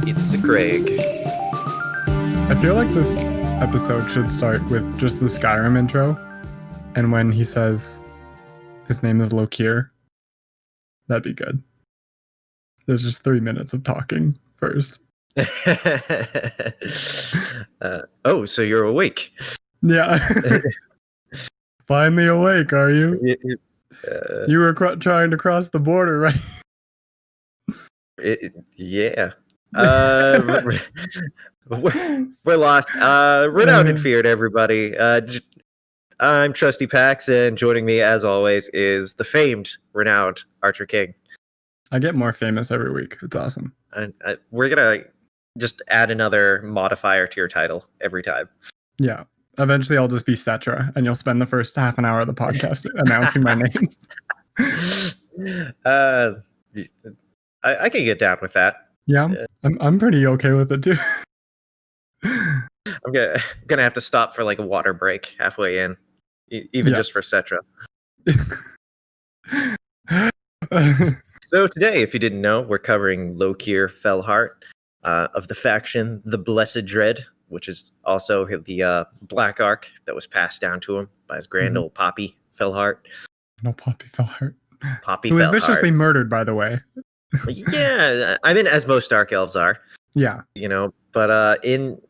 It's Craig. I feel like this episode should start with just the Skyrim intro, and when he says his name is Lokir, that'd be good. There's just 3 minutes of talking first. So you're awake. Yeah. Finally awake, are you? You were trying to cross the border, right? Yeah. We're lost. Renowned and feared, everybody. I'm Trusty Pax, and joining me, as always, is the famed, renowned Archer King. I get more famous every week. It's awesome. And we're gonna just add another modifier to your title every time. Yeah. Eventually, I'll just be Cetra, and you'll spend the first half an hour of the podcast announcing my names. I can get down with that. Yeah, I'm pretty okay with it too. I'm gonna have to stop for like a water break halfway in, even just for Cetra. So today, if you didn't know, we're covering Lokir Felhart of the faction The Blessed Dread, which is also the Black Ark that was passed down to him by his grand old Poppy Felhart. No, Poppy Felhart. Poppy Who was Felhart. viciously murdered, by the way. Yeah, I mean, as most Dark Elves are. Yeah. You know, but in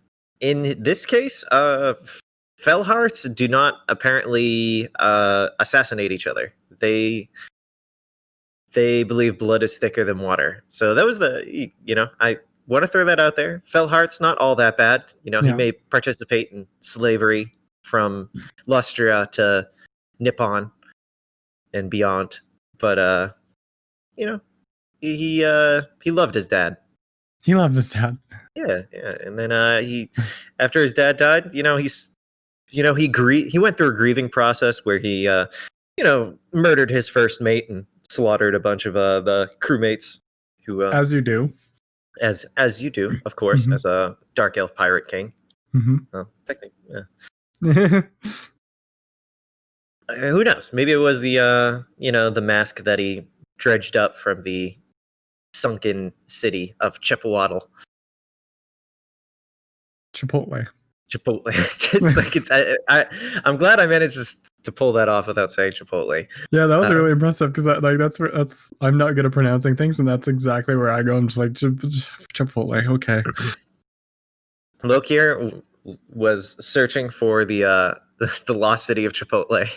this case, Felharts do not apparently assassinate each other. They believe blood is thicker than water. So that was I want to throw that out there. Felhart's not all that bad. You know, he may participate in slavery from Lustria to Nippon and beyond, but he loved his dad. He loved his dad. Yeah, and then he after his dad died, he went through a grieving process where he murdered his first mate and slaughtered a bunch of the crewmates who as you do. As you do, of course, as a Dark Elf pirate king. Well, technically, yeah. Who knows? Maybe it was the the mask that he dredged up from the sunken city of Chippewaddle. Chipotle. I'm glad I managed to pull that off without saying Chipotle. Yeah, that was really impressive because that's I'm not good at pronouncing things, and that's exactly where I go. I'm just like Chipotle. Okay. Lokir was searching for the lost city of Chipotle.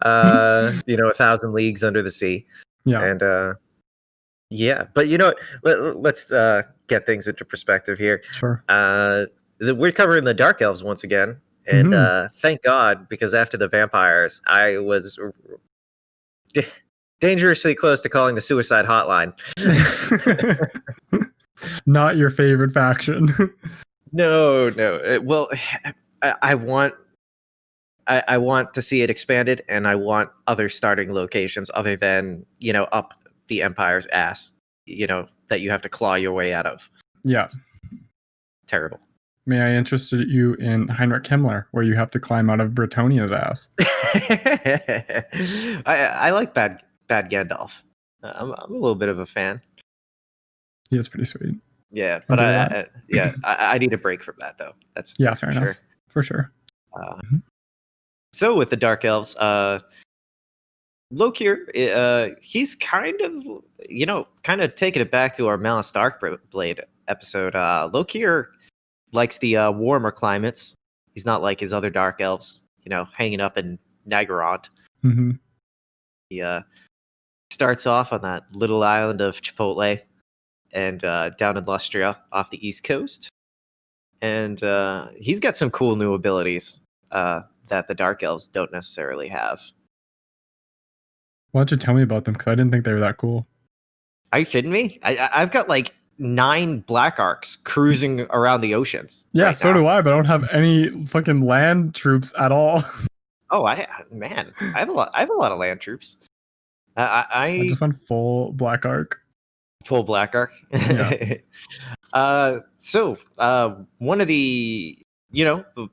1,000 leagues under the sea. Yeah. And but you know what? Let's get things into perspective here. Sure. We're covering the Dark Elves once again, and thank God, because after the vampires, I was dangerously close to calling the suicide hotline. Not your favorite faction. No. Well, I want to see it expanded, and I want other starting locations other than up the Empire's ass. That you have to claw your way out of. Yeah. It's terrible. May I interest you in Heinrich Himmler, where you have to climb out of Bretonnia's ass? I like bad Gandalf. I'm a little bit of a fan. He is pretty sweet. Yeah, but I need a break from that though. That's fair for enough. sure. For sure. So with the Dark Elves, Lokir, he's kind of taking it back to our Malice Darkblade episode. Lokir likes the warmer climates. He's not like his other Dark Elves, hanging up in Naggarond. He starts off on that little island of Chipotle and down in Lustria off the East Coast. And he's got some cool new abilities that the Dark Elves don't necessarily have. Why don't you tell me about them? Because I didn't think they were that cool. Are you kidding me? I've got like 9 Black Arks cruising around the oceans. Yeah, so do I, but I don't have any fucking land troops at all. Oh, I have a lot of land troops. I just went full Black Ark. Full Black Ark. Yeah. So one of the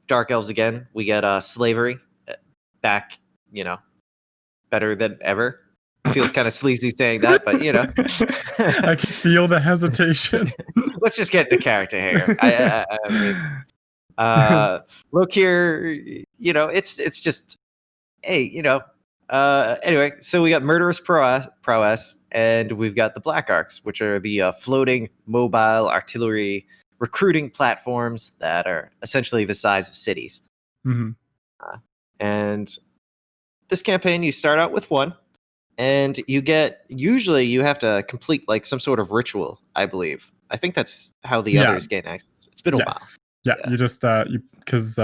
Dark Elves again. We get slavery back. Better than ever. Feels kind of sleazy saying that, but you know. I can feel the hesitation. Let's just get into character here. I mean, Lokir, you know, it's just, hey, you know. Anyway, so we got Murderous Prowess, and we've got the Black Arcs, which are the floating mobile artillery recruiting platforms that are essentially the size of cities. Mhm. And this campaign, you start out with one, and usually you have to complete like some sort of ritual, I believe. I think that's how the Yeah. others gain access. It's been a while. Yes. Yeah, Yeah. you just because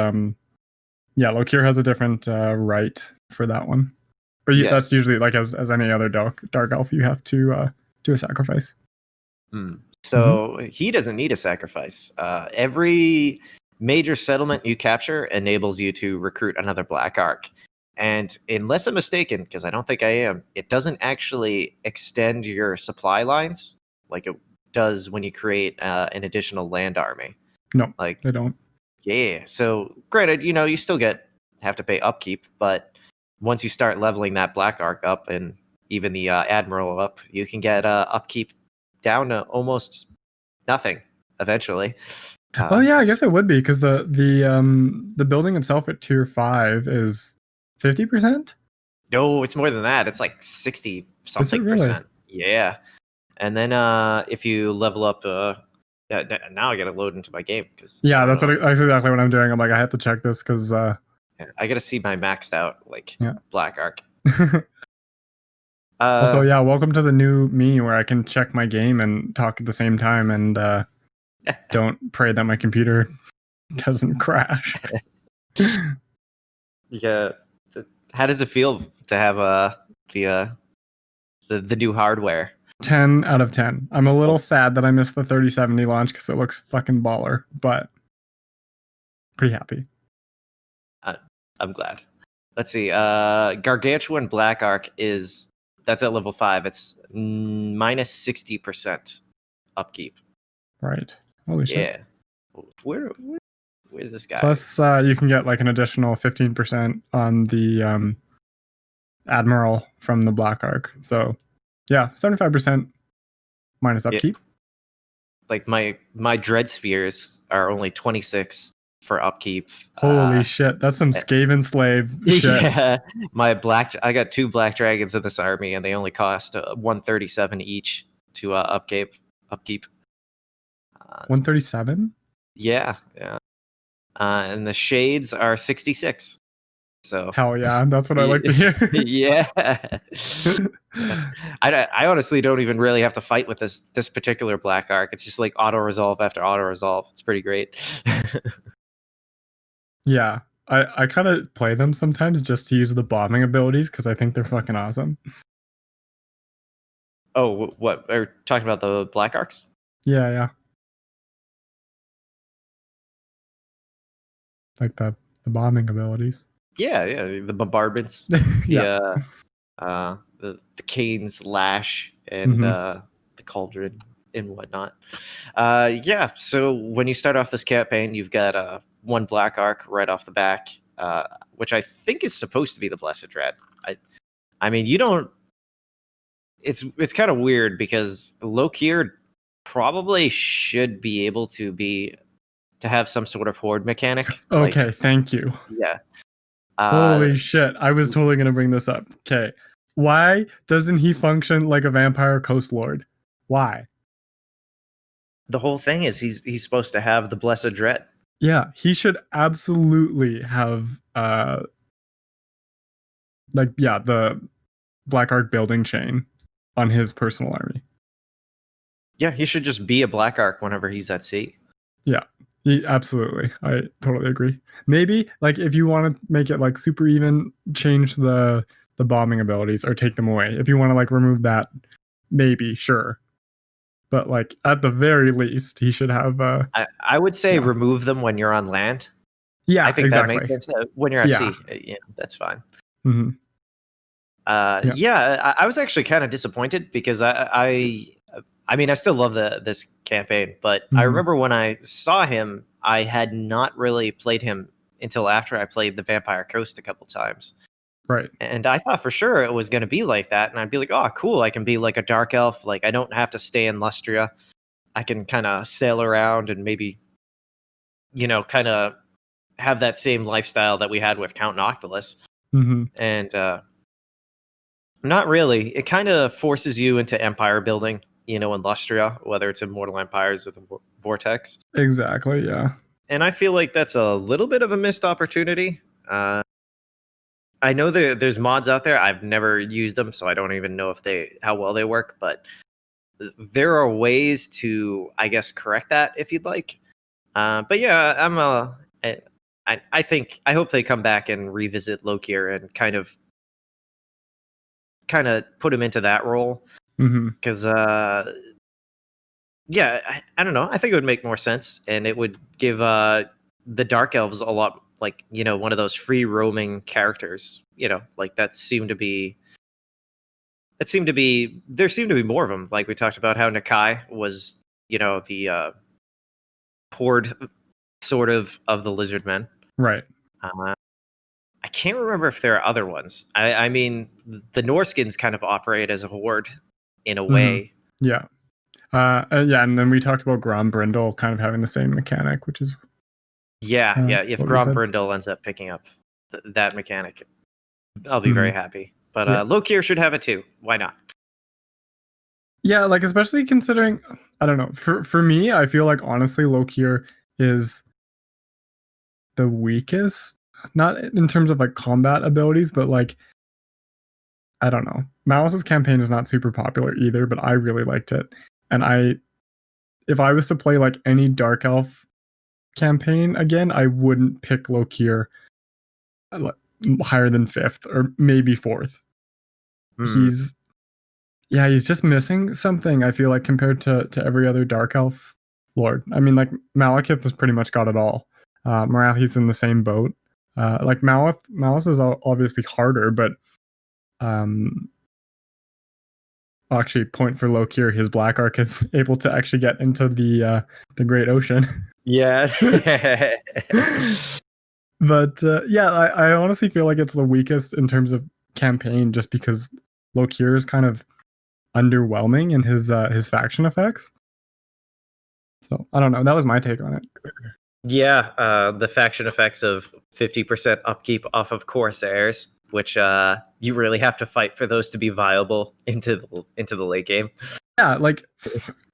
Lokir has a different rite for that one, but Yeah. that's usually like as any other dark elf, you have to do a sacrifice. So he doesn't need a sacrifice. Every major settlement you capture enables you to recruit another Black Arc. And unless I'm mistaken, because I don't think I am, it doesn't actually extend your supply lines like it does when you create an additional land army. No, Like they don't. Yeah. So granted, you know, you still have to pay upkeep, but once you start leveling that Black Arc up and even the Admiral up, you can get upkeep down to almost nothing eventually. Oh yeah, I guess it would be because the building itself at tier 5 is 50%. No, it's more than that. It's like 60 something really? percent. Yeah. And then if you level up now I gotta load into my game because that's exactly what I'm doing. I'm like, I have to check this because I gotta see my maxed out Black Arc. Also, welcome to the new me where I can check my game and talk at the same time and don't pray that my computer doesn't crash. Yeah. How does it feel to have the new hardware? 10 out of 10. I'm a little sad that I missed the 3070 launch because it looks fucking baller, but pretty happy. I'm glad. Let's see. Gargantuan Black Arc that's at level 5. It's minus 60% upkeep. Right. Holy shit. Yeah. Where's this guy? Plus, you can get like an additional 15% on the Admiral from the Black Arc. So, yeah, 75% minus upkeep. Yeah. Like my Dread Spears are only 26 for upkeep. Holy shit, that's some Skaven slave shit. Yeah, I got 2 Black Dragons in this army, and they only cost 137 each to upkeep. 137? Yeah. And the Shades are 66. So hell yeah, that's what I like to hear. Yeah. I honestly don't even really have to fight with this particular Black Arc. It's just like auto resolve after auto resolve. It's pretty great. Yeah, I kind of play them sometimes just to use the bombing abilities because I think they're fucking awesome. Oh, what? Are we talking about the Black Arcs? Yeah. Like the bombing abilities. Yeah, the bombardments. Yeah. The Kane's Lash and the Cauldron and whatnot. Yeah, so when you start off this campaign, you've got 1 Black Arc right off the back, which I think is supposed to be the Blessed Dread. I mean, you don't. It's kind of weird because Lokir probably should be able to have some sort of horde mechanic. Okay, thank you. Yeah. Holy shit, I was totally going to bring this up. Okay. Why doesn't he function like a vampire coast lord? Why? The whole thing is he's supposed to have the Blessed Dread. Yeah, he should absolutely have the Black Arc building chain on his personal army. Yeah, he should just be a Black Arc whenever he's at sea. Yeah, absolutely. I totally agree. Maybe like if you want to make it like super even, change the bombing abilities or take them away. If you want to like remove that, maybe sure. But like at the very least, he should have. I would say remove them when you're on land. Yeah, I think exactly. that makes sense. When you're at sea, yeah, that's fine. Mm-hmm. Yeah, I was actually kind of disappointed because I mean, I still love this campaign, but I remember when I saw him, I had not really played him until after I played the Vampire Coast a couple times. Right. And I thought for sure it was going to be like that. And I'd be like, oh, cool. I can be like a dark elf. Like, I don't have to stay in Lustria. I can kind of sail around and maybe, kind of have that same lifestyle that we had with Count Noctilus. Mm-hmm. And not really. It kind of forces you into empire building, in Lustria, whether it's in Mortal Empires or the Vortex. Exactly. Yeah. And I feel like that's a little bit of a missed opportunity. I know there's mods out there. I've never used them, so I don't even know how well they work. But there are ways to, I guess, correct that if you'd like. But yeah, I hope they come back and revisit Lokir and kind of put him into that role. Because yeah, I don't know. I think it would make more sense, and it would give the Dark Elves a lot, like, one of those free roaming characters. Like there seemed to be more of them. Like we talked about how Nakai was, the horde sort of the lizard men. Right. I can't remember if there are other ones. I mean, the Norskins kind of operate as a horde in a way. Yeah. Yeah, and then we talked about Grombrindle kind of having the same mechanic, which is yeah. If Grombrindle ends up picking up that mechanic, I'll be very happy. But Lokir should have it too. Why not? Yeah, like especially considering, I don't know. For me, I feel like honestly, Lokir is the weakest, not in terms of like combat abilities, but like, I don't know. Malice's campaign is not super popular either, but I really liked it. And if I was to play like any Dark Elf campaign again, I wouldn't pick Lokir higher than 5th or maybe 4th. He's just missing something, I feel like, compared to every other Dark Elf Lord. I mean, like, Malekith has pretty much got it all. Morathi's in the same boat. Like, Malice is obviously harder, but actually, point for Lokir, his Black Arc is able to actually get into the Great Ocean. Yeah. But yeah, I honestly feel like it's the weakest in terms of campaign, just because Lokir is kind of underwhelming in his faction effects. So I don't know. That was my take on it. Yeah, the faction effects of 50% upkeep off of Corsairs, which you really have to fight for those to be viable into the late game. Yeah, like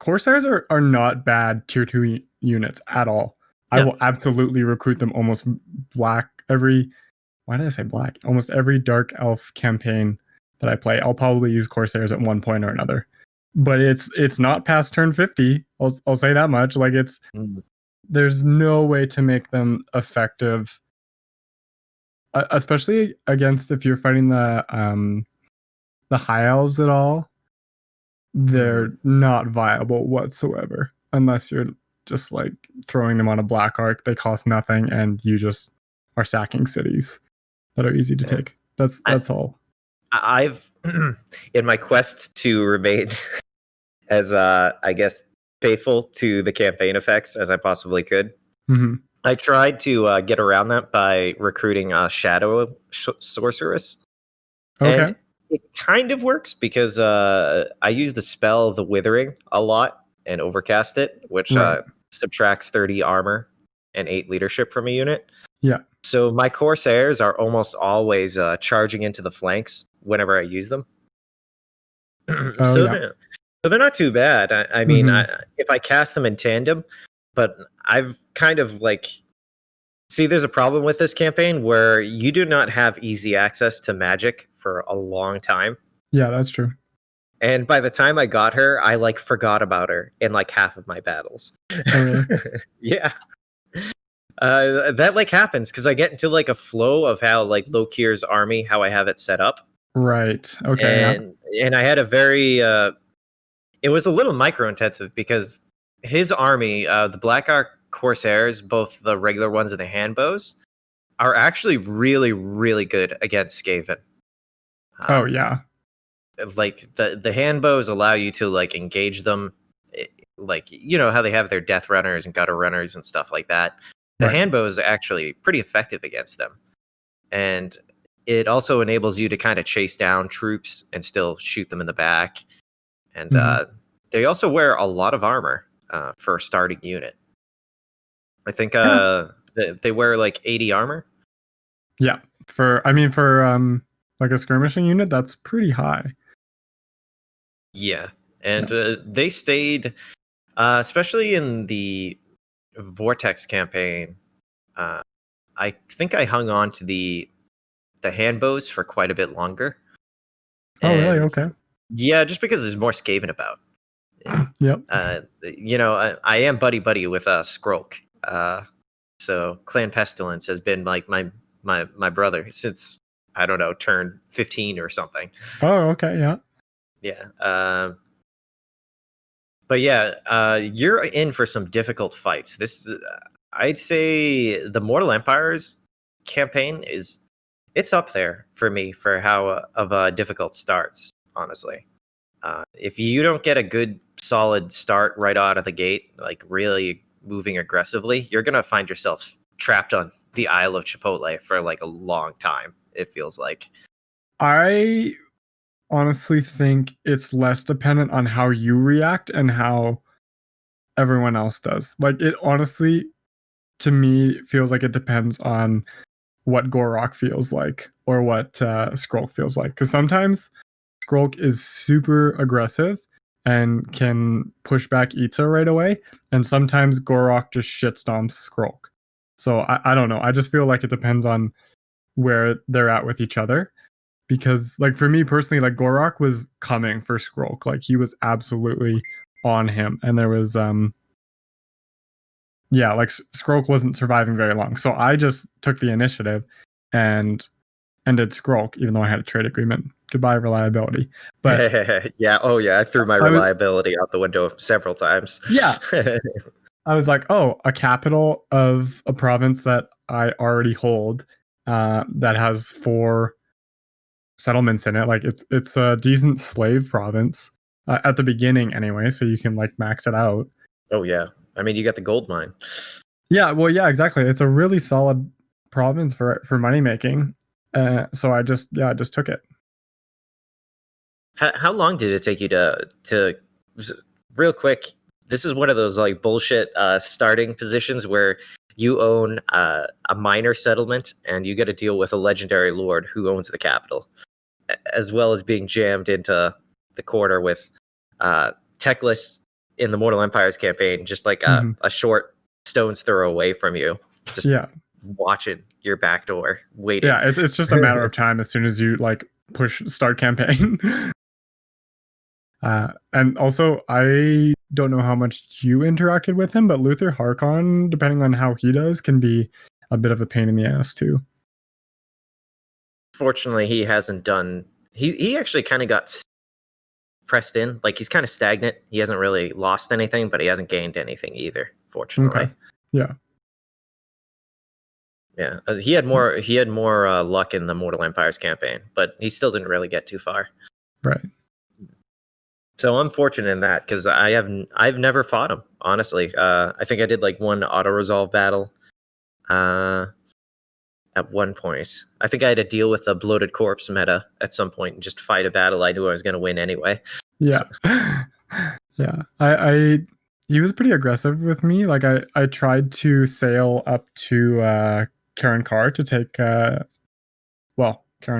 Corsairs are not bad tier 2 units at all. I will absolutely recruit them almost black why did I say black? Almost every Dark Elf campaign that I play, I'll probably use Corsairs at one point or another. But it's not past turn 50. I'll say that much. Like there's no way to make them effective, especially against if you're fighting the High Elves at all. They're not viable whatsoever unless you're just like throwing them on a Black Arc. They cost nothing, and you just are sacking cities that are easy to take. That's all. I've in my quest to remain as I guess faithful to the campaign effects as I possibly could. I tried to get around that by recruiting a Shadow Sorceress. Okay. And it kind of works because I use the spell The Withering a lot and overcast it, which subtracts 30 armor and 8 leadership from a unit. Yeah. So my Corsairs are almost always charging into the flanks whenever I use them. So they're not too bad. I mean, if I cast them in tandem, but I've kind of like... See, there's a problem with this campaign where you do not have easy access to magic for a long time. Yeah, that's true. And by the time I got her, I like forgot about her in like half of my battles. Oh, really? Yeah. That like happens because I get into like a flow of how like Lokir's army, how I have it set up. Right. Okay. And I had a very it was a little micro intensive because his army, the Black Arc Corsairs, both the regular ones and the handbows, are actually really, really good against Skaven. Oh yeah. It's like the handbows allow you to like engage them, like how they have their death runners and gutter runners and stuff like that. The handbows are actually pretty effective against them, and it also enables you to kind of chase down troops and still shoot them in the back. And they also wear a lot of armor for a starting unit. I think they wear like 80 armor. Yeah, for like a skirmishing unit, that's pretty high. Yeah, and they stayed, especially in the Vortex campaign. I think I hung on to the handbows for quite a bit longer. Oh, really? Okay. Yeah, just because there's more Skaven about. Yep. I am buddy with Skrulk. So Clan Pestilence has been like my brother since, I don't know, turned 15 or something. Oh, okay, yeah. Yeah. But yeah, you're in for some difficult fights. I'd say the Mortal Empires campaign it's up there for me for how difficult starts, honestly. If you don't get a good solid start right out of the gate, like really moving aggressively, you're gonna find yourself trapped on the Isle of Chipotle for like a long time, it feels like. I honestly think it's less dependent on how you react and how everyone else does. Like, it honestly, to me, feels like it depends on what Gorok feels like or what Skrulk feels like. Because sometimes Skrulk is super aggressive and can push back Itza right away, and sometimes Gorok just shitstomps Skrulk. So I don't know. I just feel like it depends on where they're at with each other. Because, like, for me personally, like, Gorok was coming for Skrulk. Like, he was absolutely on him. And there was like Skrulk wasn't surviving very long. So I just took the initiative and ended Skrulk, even though I had a trade agreement. Goodbye, reliability. But yeah, I threw my reliability out the window several times. Yeah. I was like, oh, a capital of a province that I already hold, that has 4 settlements in it. Like, it's a decent slave province at the beginning anyway, so you can like max it out. Oh yeah, I mean, you got the gold mine. Yeah, well, yeah, exactly. It's a really solid province for money making. So I just took it. How long did it take you to real quick? This is one of those like bullshit starting positions where you own a minor settlement and you got to deal with a legendary lord who owns the capital, as well as being jammed into the corner with Teclis in the Mortal Empires campaign, just like a short stone's throw away from you, just watching your back door, waiting. Yeah, it's just a matter of time as soon as you like push start campaign. And also, I don't know how much you interacted with him, but Luther Harkon, depending on how he does, can be a bit of a pain in the ass too. Fortunately, he hasn't done. He actually kind of got pressed in. Like, he's kind of stagnant. He hasn't really lost anything, but he hasn't gained anything either. Fortunately, yeah. He had more luck in the Mortal Empires campaign, but he still didn't really get too far. Right. So I'm fortunate in that because I've never fought him, honestly. I think I did like one auto resolve battle at one point. I think I had to deal with the bloated corpse meta at some point and just fight a battle I knew I was going to win anyway. Yeah. Yeah. He was pretty aggressive with me. Like, I tried to sail up to Karen Carr to take Karen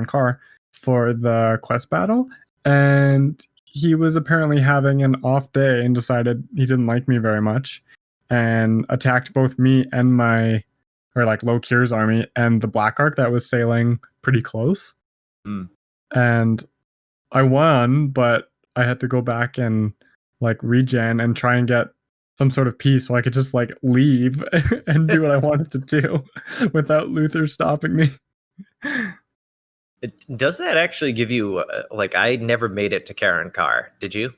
Carr for the quest battle, and he was apparently having an off day and decided he didn't like me very much and attacked both me and Lokir's army and the Black Ark that was sailing pretty close. And I won, but I had to go back and like regen and try and get some sort of peace so I could just like leave and do what I wanted to do without Luther stopping me. Does that actually give you I never made it to Karen Carr? Did you?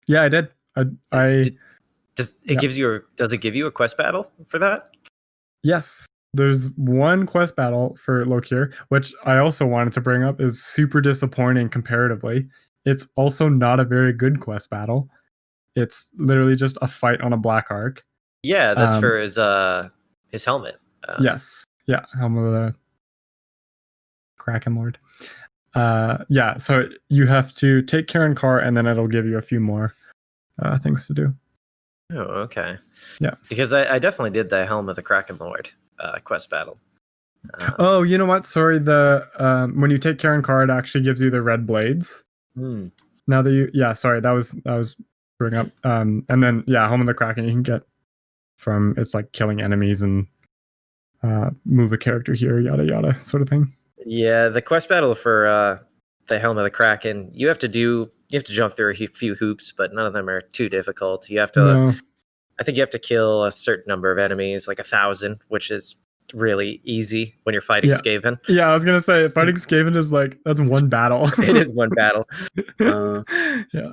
Yeah, I did. Does it give you a quest battle for that? Yes. There's one quest battle for Lokir, which I also wanted to bring up, is super disappointing comparatively. It's also not a very good quest battle. It's literally just a fight on a Black Ark. Yeah, that's for his helmet. Yes. Yeah, helmet of the Kraken Lord. Yeah, so you have to take Karen Carr, and then it'll give you a few more things to do. Oh, okay. Yeah. Because I definitely did the Helm of the Kraken Lord quest battle. Oh, you know what? Sorry, when you take Karen Carr, it actually gives you the red blades. Now that sorry, that was screwing up. And then Helm of the Kraken, you can get from it's like killing enemies and move a character here, yada yada, sort of thing. Yeah, the quest battle for the Helm of the Kraken, you have to jump through a few hoops, but none of them are too difficult. You have to, No. I think you have to kill a certain number of enemies, like 1,000, which is really easy when you're fighting Skaven. Yeah, I was gonna say fighting Skaven is that's one battle. It is one battle. Yeah.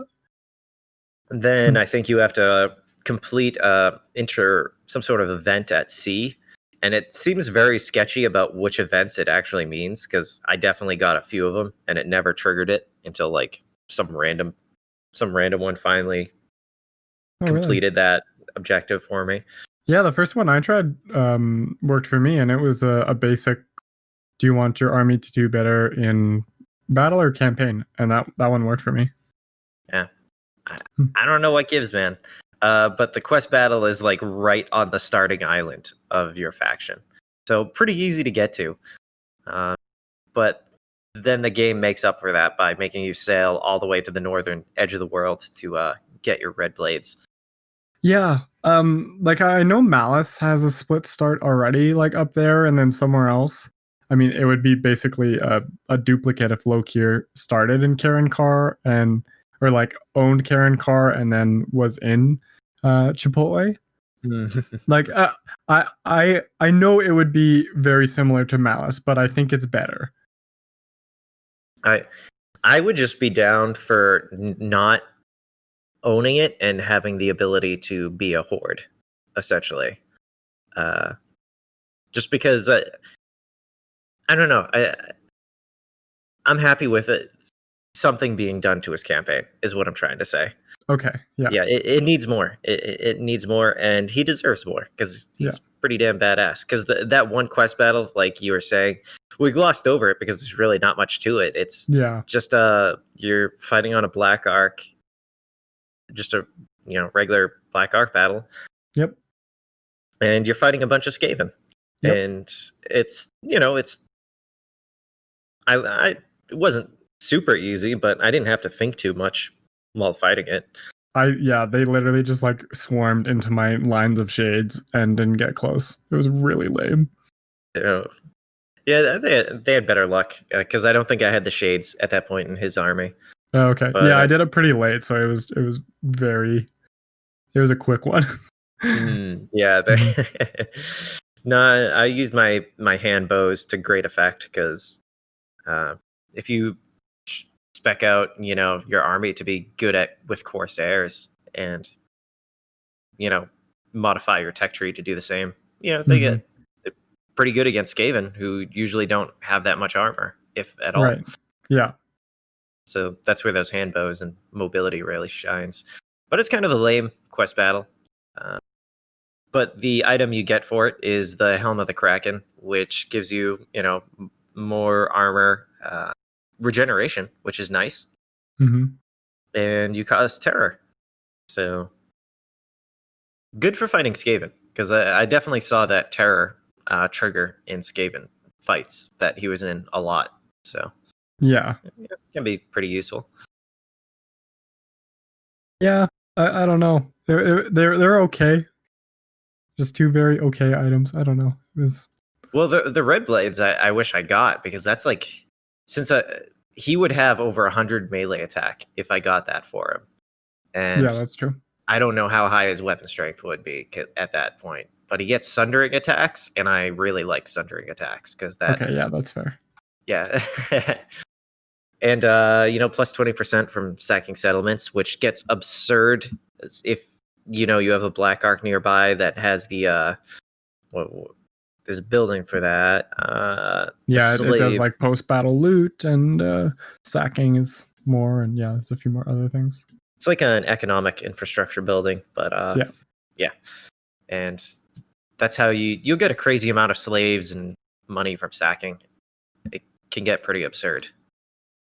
Then I think you have to complete some sort of event at sea. And it seems very sketchy about which events it actually means, because I definitely got a few of them and it never triggered it until like some random one finally completed that objective for me. Yeah, the first one I tried worked for me, and it was a basic, do you want your army to do better in battle or campaign? And that one worked for me. Yeah. I don't know what gives, man. But the quest battle is like right on the starting island of your faction. So pretty easy to get to. But then the game makes up for that by making you sail all the way to the northern edge of the world to get your red blades. Yeah. I know Malice has a split start already, like up there and then somewhere else. I mean, it would be basically a duplicate if Lokir started in Karen Carr or like owned Karen Carr and then was in Chipotle. Like I know it would be very similar to Malice, but I think it's better. I would just be down for not owning it and having the ability to be a horde, essentially. Just because I don't know, I'm happy with it. Something being done to his campaign is what I'm trying to say. Okay. Yeah. Yeah. It needs more. It needs more, and he deserves more because he's pretty damn badass. Because that one quest battle, like you were saying, we glossed over it because there's really not much to it. It's just you're fighting on a Black Ark, just a regular Black Ark battle. Yep. And you're fighting a bunch of Skaven, and it's it wasn't super easy, but I didn't have to think too much while fighting it. They literally just like swarmed into my lines of shades and didn't get close. It was really lame. Yeah, they had better luck because I don't think I had the shades at that point in his army. Oh, okay. But, I did it pretty late, so it was a quick one. Yeah. No, I used my hand bows to great effect because if you spec out your army to be good with Corsairs and modify your tech tree to do the same, they get pretty good against Skaven, who usually don't have that much armor, if at all. Right. Yeah. So that's where those hand bows and mobility really shines. But it's kind of a lame quest battle. But the item you get for it is the Helm of the Kraken, which gives you more armor, regeneration, which is nice. And you cause terror. So good for fighting Skaven, because I definitely saw that terror trigger in Skaven fights that he was in a lot. So yeah, it can be pretty useful. Yeah, I don't know. They're okay. Just two very okay items. I don't know. Well, the red blades I wish I got, because that's like, since he would have over 100 melee attack if I got that for him. And yeah, that's true. I don't know how high his weapon strength would be at that point, but he gets sundering attacks, and I really like sundering attacks because that. Okay, yeah, that's fair. Yeah. And plus 20% from sacking settlements, which gets absurd if you have a Black Ark nearby that has the there's a building for that. It does like post battle loot, and sacking is more, and there's a few more other things. It's like an economic infrastructure building, but yeah, and that's how you'll get a crazy amount of slaves and money from sacking. can get pretty absurd.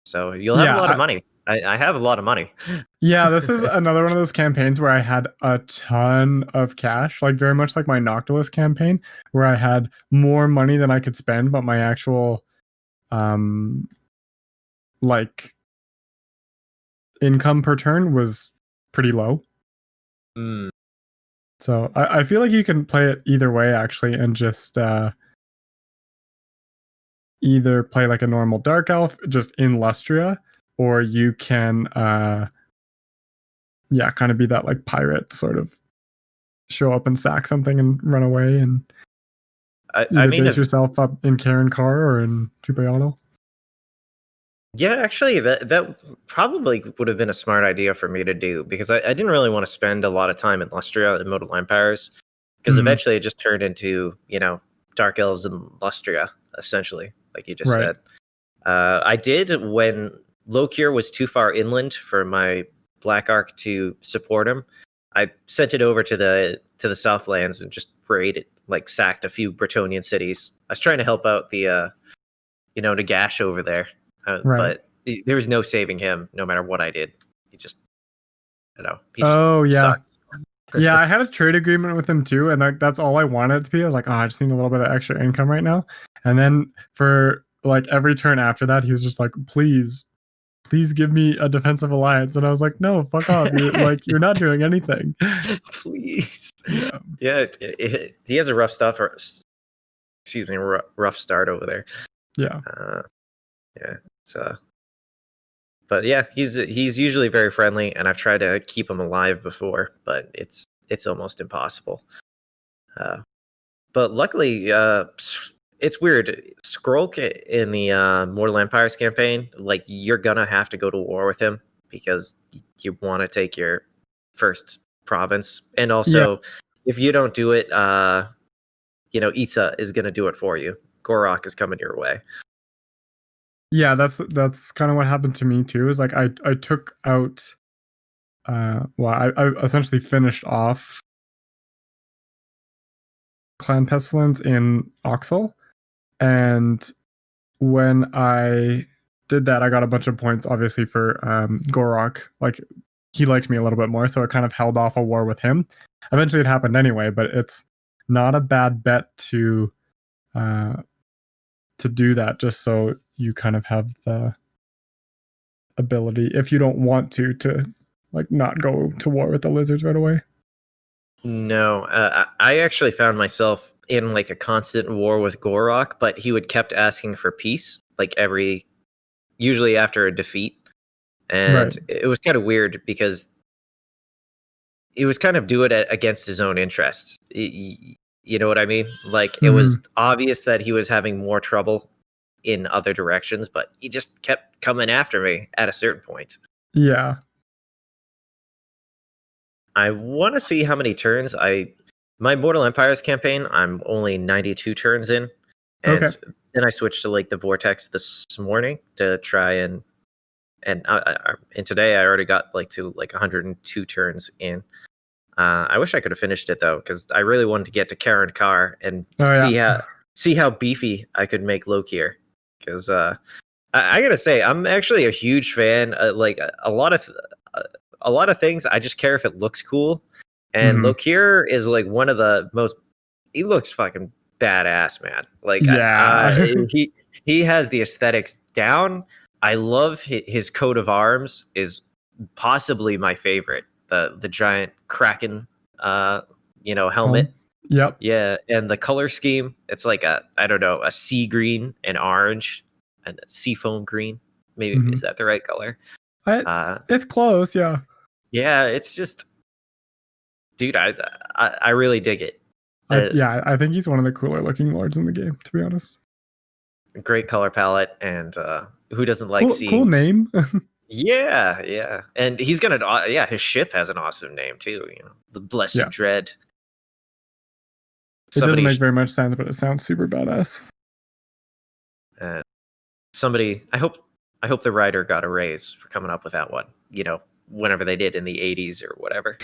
So you'll have a lot of money. I have a lot of money. Yeah, this is another one of those campaigns where I had a ton of cash, like very much like my Noctilus campaign, where I had more money than I could spend, but my actual like income per turn was pretty low. So I feel like you can play it either way actually, and just either play like a normal Dark Elf just in Lustria, or you can kind of be that like pirate sort of show up and sack something and run away and base yourself up in Karen Carr or in Chupayato. Yeah, actually, that probably would have been a smart idea for me to do, because I didn't really want to spend a lot of time in Lustria and Modal Empires, because eventually it just turned into, Dark Elves and Lustria, essentially, like you just said. I did, when Lokir was too far inland for my Black Ark to support him, I sent it over to the Southlands and just raided, like sacked a few Bretonnian cities. I was trying to help out the Nagash over there. But there was no saving him, no matter what I did. He just sucks. Yeah, I had a trade agreement with him too, and that's all I wanted it to be. I was like, I just need a little bit of extra income right now. And then for like every turn after that, he was just like, please give me a defensive alliance. And I was like, no, fuck off. You're not doing anything. Please. Yeah, he has a rough rough start over there. Yeah. Yeah. But yeah, he's usually very friendly, and I've tried to keep him alive before, but it's almost impossible. But luckily, it's weird. Skrulk in the Mortal Empires campaign, like, you're gonna have to go to war with him because you want to take your first province, and also if you don't do it, Itza is gonna do it for you. Gorok is coming your way. Yeah, that's kind of what happened to me too. Is like I took out, I essentially finished off Clan Pestilence in Oxel, and when I did that, I got a bunch of points, obviously, for Gorok. Like, he liked me a little bit more, so it kind of held off a war with him. Eventually, it happened anyway, but it's not a bad bet to do that, just so you kind of have the ability, if you don't want to like not go to war with the lizards right away. No, I actually found myself in like a constant war with Gorok, but he would kept asking for peace, like usually after a defeat. And it was kind of weird because he was kind of do it against his own interests. You know what I mean? Like, it was obvious that he was having more trouble in other directions, but he just kept coming after me at a certain point. Yeah. I want to see how many turns my Mortal Empires campaign, I'm only 92 turns in. And then I switched to like the Vortex this morning to try and today I already got like to like 102 turns in. I wish I could have finished it though, because I really wanted to get to Karen Carr and see how beefy I could make Lokir. Because I gotta say, I'm actually a huge fan. Like a lot of things, I just care if it looks cool. And Lokir is like one of the most. He looks fucking badass, man. Like, he has the aesthetics down. I love his coat of arms. Is possibly my favorite. The giant Kraken, helmet. Yep. Yeah, and the color scheme, it's like a sea green and orange and a seafoam green. Maybe is that the right color? It's close, yeah. Yeah, it's just, dude, I really dig it. I think he's one of the cooler looking lords in the game, to be honest. Great color palette, and who doesn't like seeing cool name? Yeah, and he's gonna his ship has an awesome name too. The Blessed Dread. It doesn't make very much sense, but it sounds super badass. I hope the writer got a raise for coming up with that one. Whenever they did in the 80s or whatever.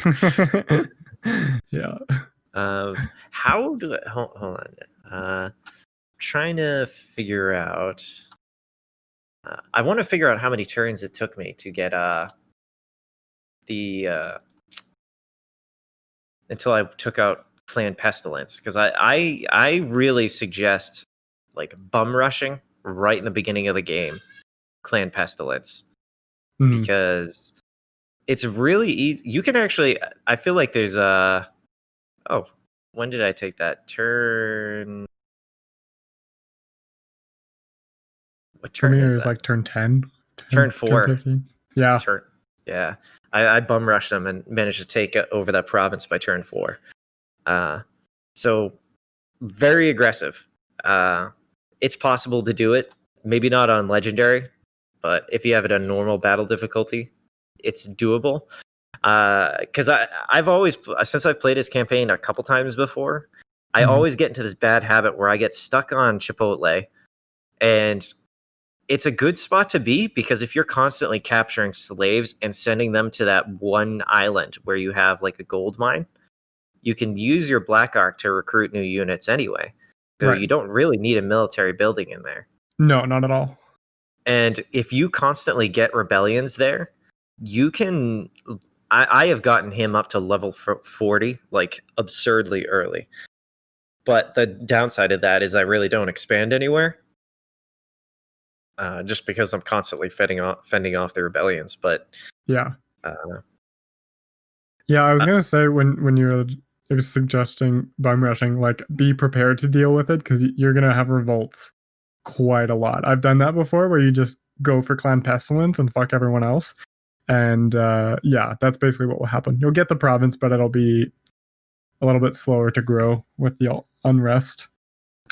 Yeah. How do I hold on? Trying to figure out I want to figure out how many turns it took me to get the until I took out Clan Pestilence, because I really suggest like bum rushing right in the beginning of the game, Clan Pestilence, Mhm. because it's really easy. You can actually, I feel like there's a, oh, when did I take that turn? What For turn me, it is was that? like turn 10, Turn turn 4. 15. Yeah. Turn, yeah. I bum rushed them and managed to take over that province by turn 4. So very aggressive. It's possible to do it. Maybe not on legendary, but if you have it on normal battle difficulty, it's doable. Because I've always, since I've played this campaign a couple times before, I Mhm. always get into this bad habit where I get stuck on Chipotle, and it's a good spot to be, because if you're constantly capturing slaves and sending them to that one island where you have like a gold mine, you can use your Black Arc to recruit new units anyway. So Right. you don't really need a military building in there. No, not at all. And if you constantly get rebellions there, you can. I have gotten him up to level 40, like absurdly early. But the downside of that is I really don't expand anywhere, just because I'm constantly fending off the rebellions. But Yeah. uh, Yeah, I was gonna say when you were suggesting bum rushing, like be prepared to deal with it because you're gonna have revolts quite a lot. I've done that before where you just go for Clan Pestilence and fuck everyone else. And yeah, that's basically what will happen. You'll get the province, but it'll be a little bit slower to grow with the unrest.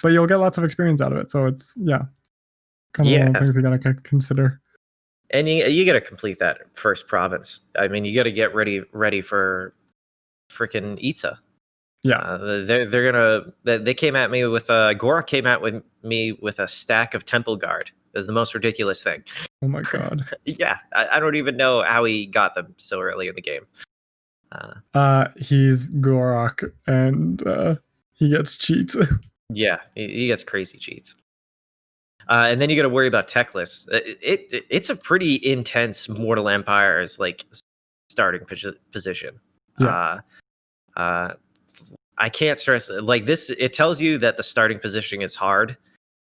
But you'll get lots of experience out of it. So it's kind of one of the yeah, things we gotta consider. and you got to complete that first province. I mean, you got to get ready for freaking Itza. Yeah. They're gonna. They came at me with Gora came at with me with a stack of Temple Guard. It was the most ridiculous thing. Oh my god. Yeah, I don't even know how he got them so early in the game. He's Gorak and he gets cheats. Yeah, he gets crazy cheats. And then you got to worry about Techless. It's a pretty intense Mortal Empire's like starting position. Yeah. I can't stress like this. It tells you that the starting position is hard,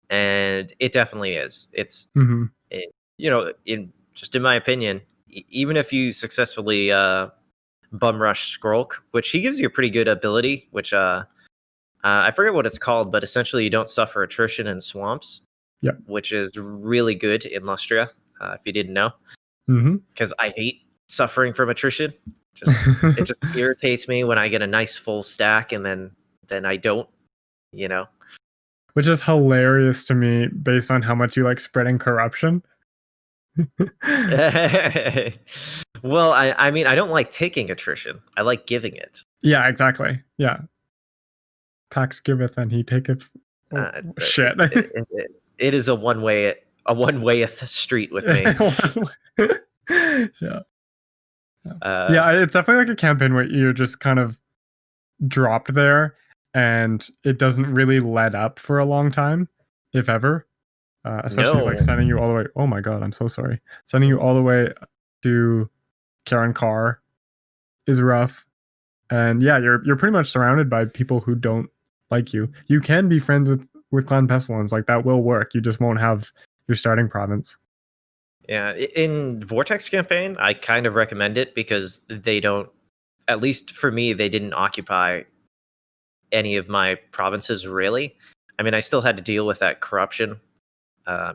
and it definitely is. It's Mhm. in just in my opinion, even if you successfully bum rush Skrulk, which he gives you a pretty good ability, which I forget what it's called, but essentially you don't suffer attrition in swamps. Yeah. Which is really good in Lustria, if you didn't know. Mhm. Because I hate suffering from attrition. It just irritates me when I get a nice full stack and then I don't, you know. Which is hilarious to me based on how much you like spreading corruption. Well, I mean, I don't like taking attrition. I like giving it. Yeah, exactly. Yeah. Pax giveth and he taketh. Oh, shit. It is a one way street with me. Yeah. Yeah, it's definitely like a campaign where you're just kind of dropped there and it doesn't really let up for a long time, if ever. Especially like No. sending you all the way. Oh my god, I'm so sorry. Sending you all the way to Karen Carr is rough. And yeah, you're pretty much surrounded by people who don't like you. You can be friends with Clan Pestilence, like that will work. You just won't have your starting province. Yeah, in Vortex campaign, I kind of recommend it because they don't, at least for me, they didn't occupy any of my provinces really. I mean, I still had to deal with that corruption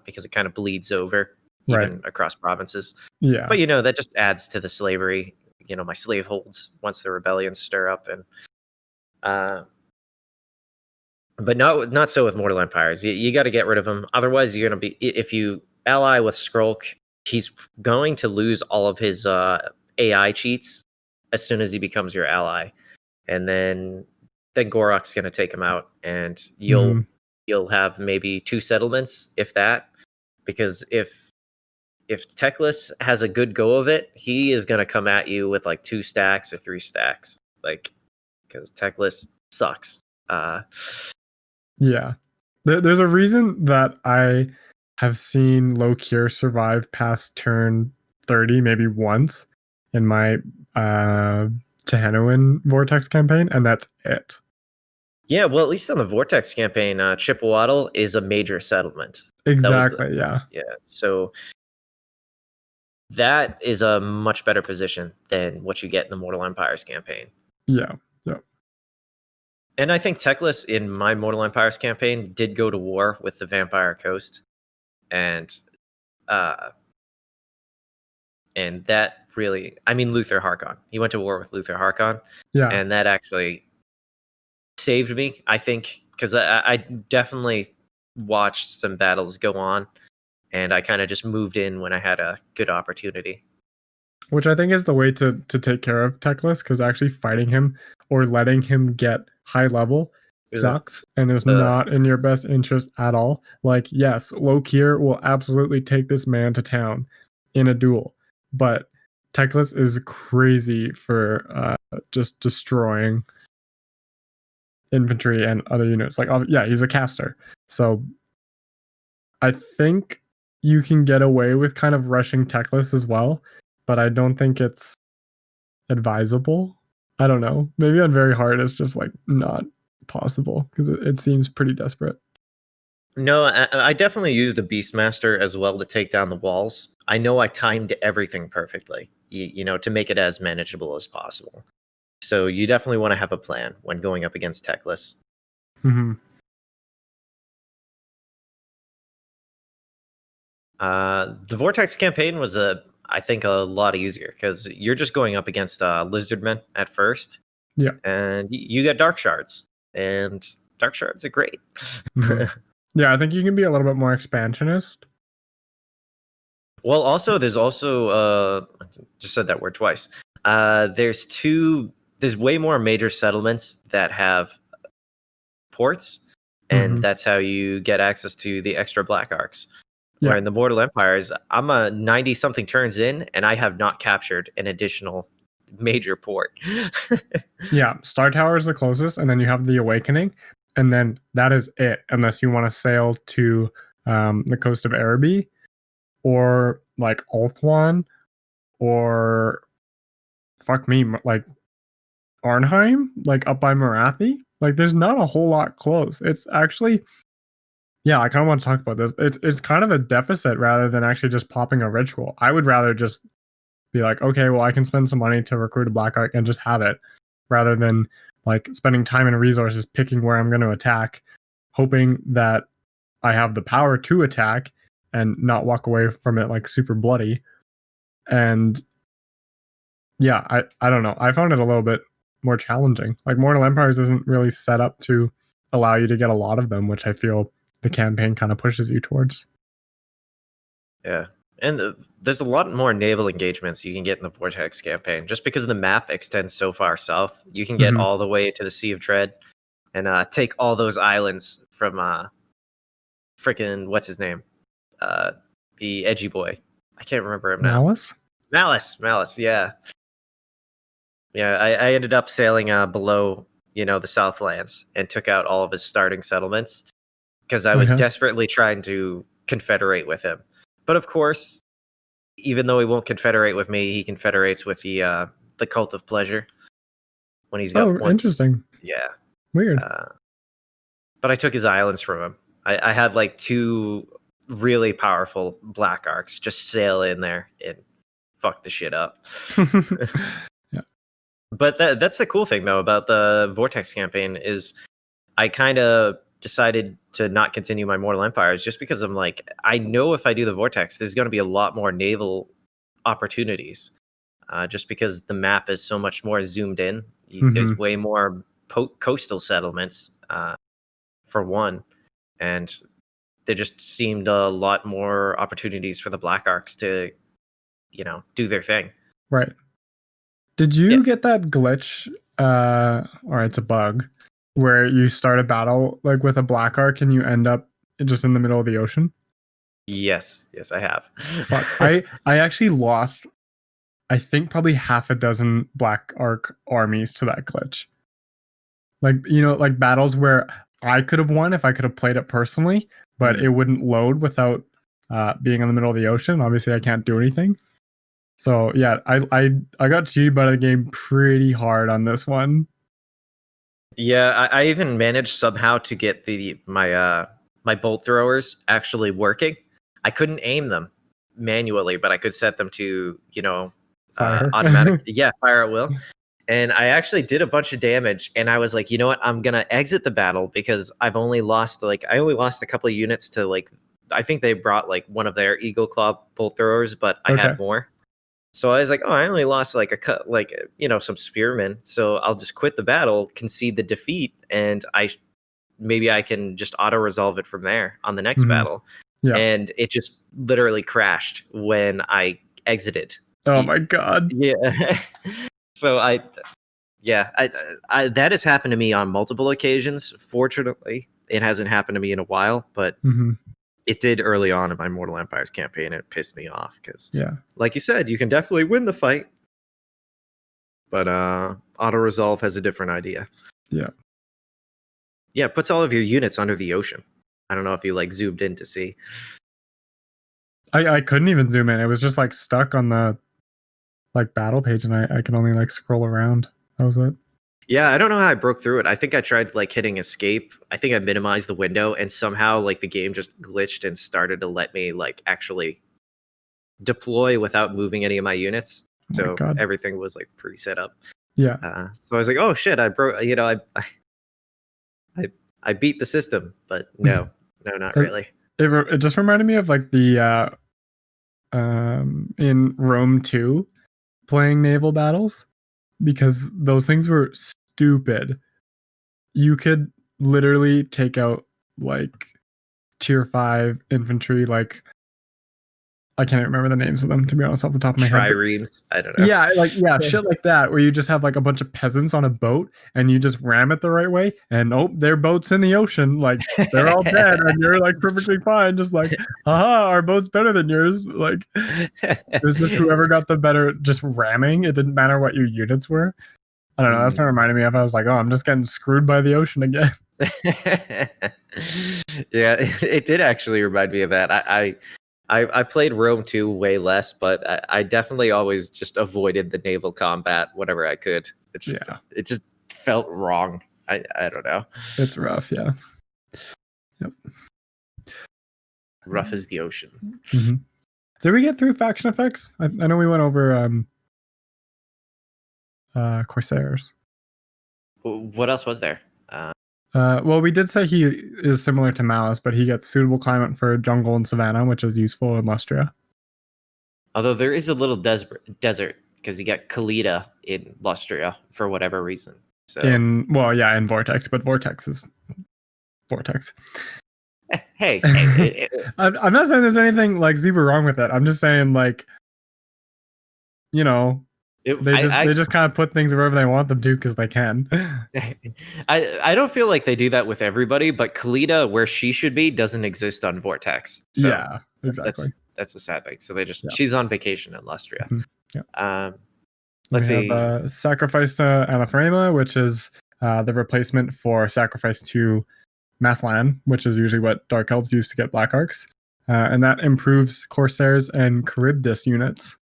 because it kind of bleeds over even Right. across provinces. Yeah. But that just adds to the slavery. My slave holds once the rebellions stir up, and but not so with Mortal Empires. You got to get rid of them, otherwise you're gonna be, if you ally with Skrulk, he's going to lose all of his AI cheats as soon as he becomes your ally, and then Gorak's gonna take him out, and you'll have maybe 2 settlements, if that, because if Techless has a good go of it, he is gonna come at you with like 2 stacks or 3 stacks, like, because Techless sucks. Yeah. There's a reason that I have seen Lokir survive past turn 30 maybe once in my Tehenoan Vortex campaign, and that's it. Yeah, well, at least on the Vortex campaign, Chippewaddle is a major settlement. Exactly, yeah. Yeah, so that is a much better position than what you get in the Mortal Empires campaign. Yeah. And I think Teclis in my Mortal Empires campaign did go to war with the Vampire Coast, and that really, I mean, Luther Harkon. He went to war with Luther Harkon, Yeah. and that actually saved me, I think, because I definitely watched some battles go on, and I kind of just moved in when I had a good opportunity. Which I think is the way to take care of Teclis, because actually fighting him or letting him get high level sucks and is not in your best interest at all. Like, yes, Lokir will absolutely take this man to town in a duel, but Teclis is crazy for just destroying infantry and other units. Like, yeah, he's a caster. So I think you can get away with kind of rushing Teclis as well, but I don't think it's advisable. I don't know. Maybe on very hard it's just like not possible because it seems pretty desperate. No, I definitely used a Beastmaster as well to take down the walls. I know I timed everything perfectly, you know, to make it as manageable as possible. So you definitely want to have a plan when going up against Teclis. Mm-hmm. The Vortex campaign was I think a lot easier because you're just going up against Lizardmen at first. Yeah. And you got Dark Shards, and Dark Shards are great. Mm-hmm. Yeah, I think you can be a little bit more expansionist. Well, also, there's also just said that word twice. There's way more major settlements that have ports, and that's how you get access to the extra Black Arcs. Yeah. Where in the Mortal Empires, I'm a 90-something turns in, and I have not captured an additional major port. Yeah, Star Tower is the closest, and then you have the Awakening, and then that is it, unless you want to sail to the coast of Araby, or like Ulthuan, or fuck me, like Arnheim, like up by Marathi. Like, there's not a whole lot close. It's actually, yeah, I kind of want to talk about this. It's kind of a deficit rather than actually just popping a ritual. I would rather just be like, okay, well, I can spend some money to recruit a Black Arc and just have it, rather than like spending time and resources picking where I'm going to attack, hoping that I have the power to attack and not walk away from it like super bloody. And yeah, I don't know. I found it a little bit more challenging. Like, Mortal Empires isn't really set up to allow you to get a lot of them, which I feel the campaign kind of pushes you towards. Yeah. And there's a lot more naval engagements you can get in the Vortex campaign. Just because the map extends so far south, you can get all the way to the Sea of Dread and take all those islands from freaking, what's his name? The edgy boy. I can't remember him now. Malice, yeah. Yeah, I ended up sailing below, the Southlands and took out all of his starting settlements because I was desperately trying to confederate with him. But of course, even though he won't confederate with me, he confederates with the Cult of Pleasure when he's got interesting. Yeah. Weird. But I took his islands from him. I had like 2 really powerful Black Arcs just sail in there and fuck the shit up. Yeah. But that's the cool thing though about the Vortex campaign is I kind of decided to not continue my Mortal Empires just because I'm like, I know if I do the Vortex, there's going to be a lot more naval opportunities. Just because the map is so much more zoomed in. There's way more coastal settlements, for one. And there just seemed a lot more opportunities for the Black Arcs to, do their thing. Right. Did you get that glitch? Or it's a bug where you start a battle like with a Black Arc and you end up just in the middle of the ocean? Yes, I have. Fuck. I actually lost, I think, probably half a dozen Black Arc armies to that glitch. Like, like battles where I could have won if I could have played it personally, but it wouldn't load without being in the middle of the ocean. Obviously, I can't do anything. So yeah, I got cheated out of the game pretty hard on this one. Yeah, I even managed somehow to get my bolt throwers actually working. I couldn't aim them manually, but I could set them to Fire. automatic. Yeah, fire at will. And I actually did a bunch of damage, and I was like, you know what? I'm gonna exit the battle because I only lost a couple of units to like. I think they brought like one of their Eagle Claw bolt throwers, but I Okay. had more. So I was like, oh, I only lost like some spearmen. So I'll just quit the battle, concede the defeat, and maybe I can just auto resolve it from there on the next Mhm. battle. Yeah. And it just literally crashed when I exited. Oh my god. Yeah. So I that has happened to me on multiple occasions. Fortunately, it hasn't happened to me in a while, but Mhm. it did early on in my Mortal Empires campaign, and it pissed me off because, Yeah. like you said, you can definitely win the fight, but auto resolve has a different idea. Yeah. Yeah, it puts all of your units under the ocean. I don't know if you like zoomed in to see. I couldn't even zoom in. It was just like stuck on the like battle page, and I can only like scroll around. That was it. Yeah, I don't know how I broke through it. I think I tried like hitting escape. I think I minimized the window, and somehow like the game just glitched and started to let me like actually deploy without moving any of my units. Oh my So god. everything was like pre-set up. Yeah. So I was like, oh shit, I broke. I beat the system, but no, not really. It just reminded me of like the in Rome 2 playing naval battles, because those things were stupid. You could literally take out like tier 5 infantry, like I can't remember the names of them, to be honest, off the top of my head. Triremes, I don't know. Yeah, shit like that, where you just have like a bunch of peasants on a boat and you just ram it the right way, and their boat's in the ocean, like they're all dead, and you're like perfectly fine, just like, haha, our boat's better than yours. Like it was just whoever got the better, just ramming. It didn't matter what your units were. I don't know. That's what it reminded me of. I was like, oh, I'm just getting screwed by the ocean again. Yeah, it did actually remind me of that. I played Rome 2 way less, but I definitely always just avoided the naval combat whenever I could. It just felt wrong. I don't know. It's rough, yeah. Yep. Rough as the ocean. Mm-hmm. Did we get through faction effects? I know we went over Corsairs. What else was there? Well, we did say he is similar to Malice, but he gets suitable climate for jungle and savanna, which is useful in Lustria. Although there is a little desert because you got Khalida in Lustria for whatever reason. So in Vortex, but Vortex is Vortex. Hey, I'm not saying there's anything like super wrong with it. I'm just saying, like, you know, they just kind of put things wherever they want them to because they can. I don't feel like they do that with everybody, but Khalida, where she should be, doesn't exist on Vortex. So yeah, exactly. That's a sad thing. So she's on vacation in Lustria. Mm-hmm. Yeah. Let's see. Have Sacrifice to Anathrema, which is the replacement for Sacrifice to Mathlan, which is usually what Dark Elves use to get Black Arcs. And that improves Corsairs and Charybdis units.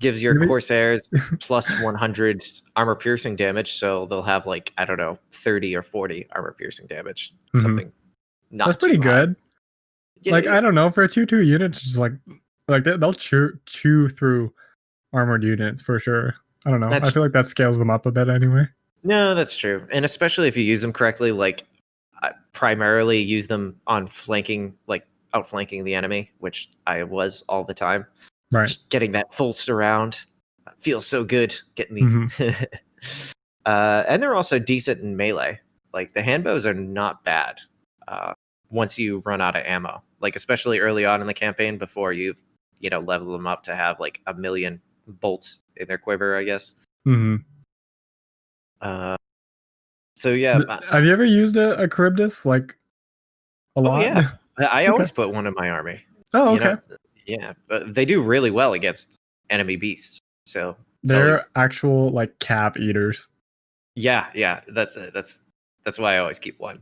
Gives your Corsairs plus 100 armor piercing damage, so they'll have like, I don't know, 30 or 40 armor piercing damage. Mm-hmm. Something not that's pretty good. Yeah, like, I don't know, for a 2/2 unit, it's just like they'll chew through armored units for sure. I don't know. I feel like that scales them up a bit anyway. No, that's true. And especially if you use them correctly, like I primarily use them on flanking, like outflanking the enemy, which I was all the time. Right. Just getting that full surround feels so good. Getting the and they're also decent in melee. Like the handbows are not bad once you run out of ammo. Like especially early on in the campaign before you've level them up to have like 1 million bolts in their quiver, I guess. Mm-hmm. So yeah. Have you ever used a Charybdis like a lot? Oh yeah, I always put one in my army. Oh okay. Yeah, but they do really well against enemy beasts. So they're actual like cav eaters. Yeah, that's why I always keep one.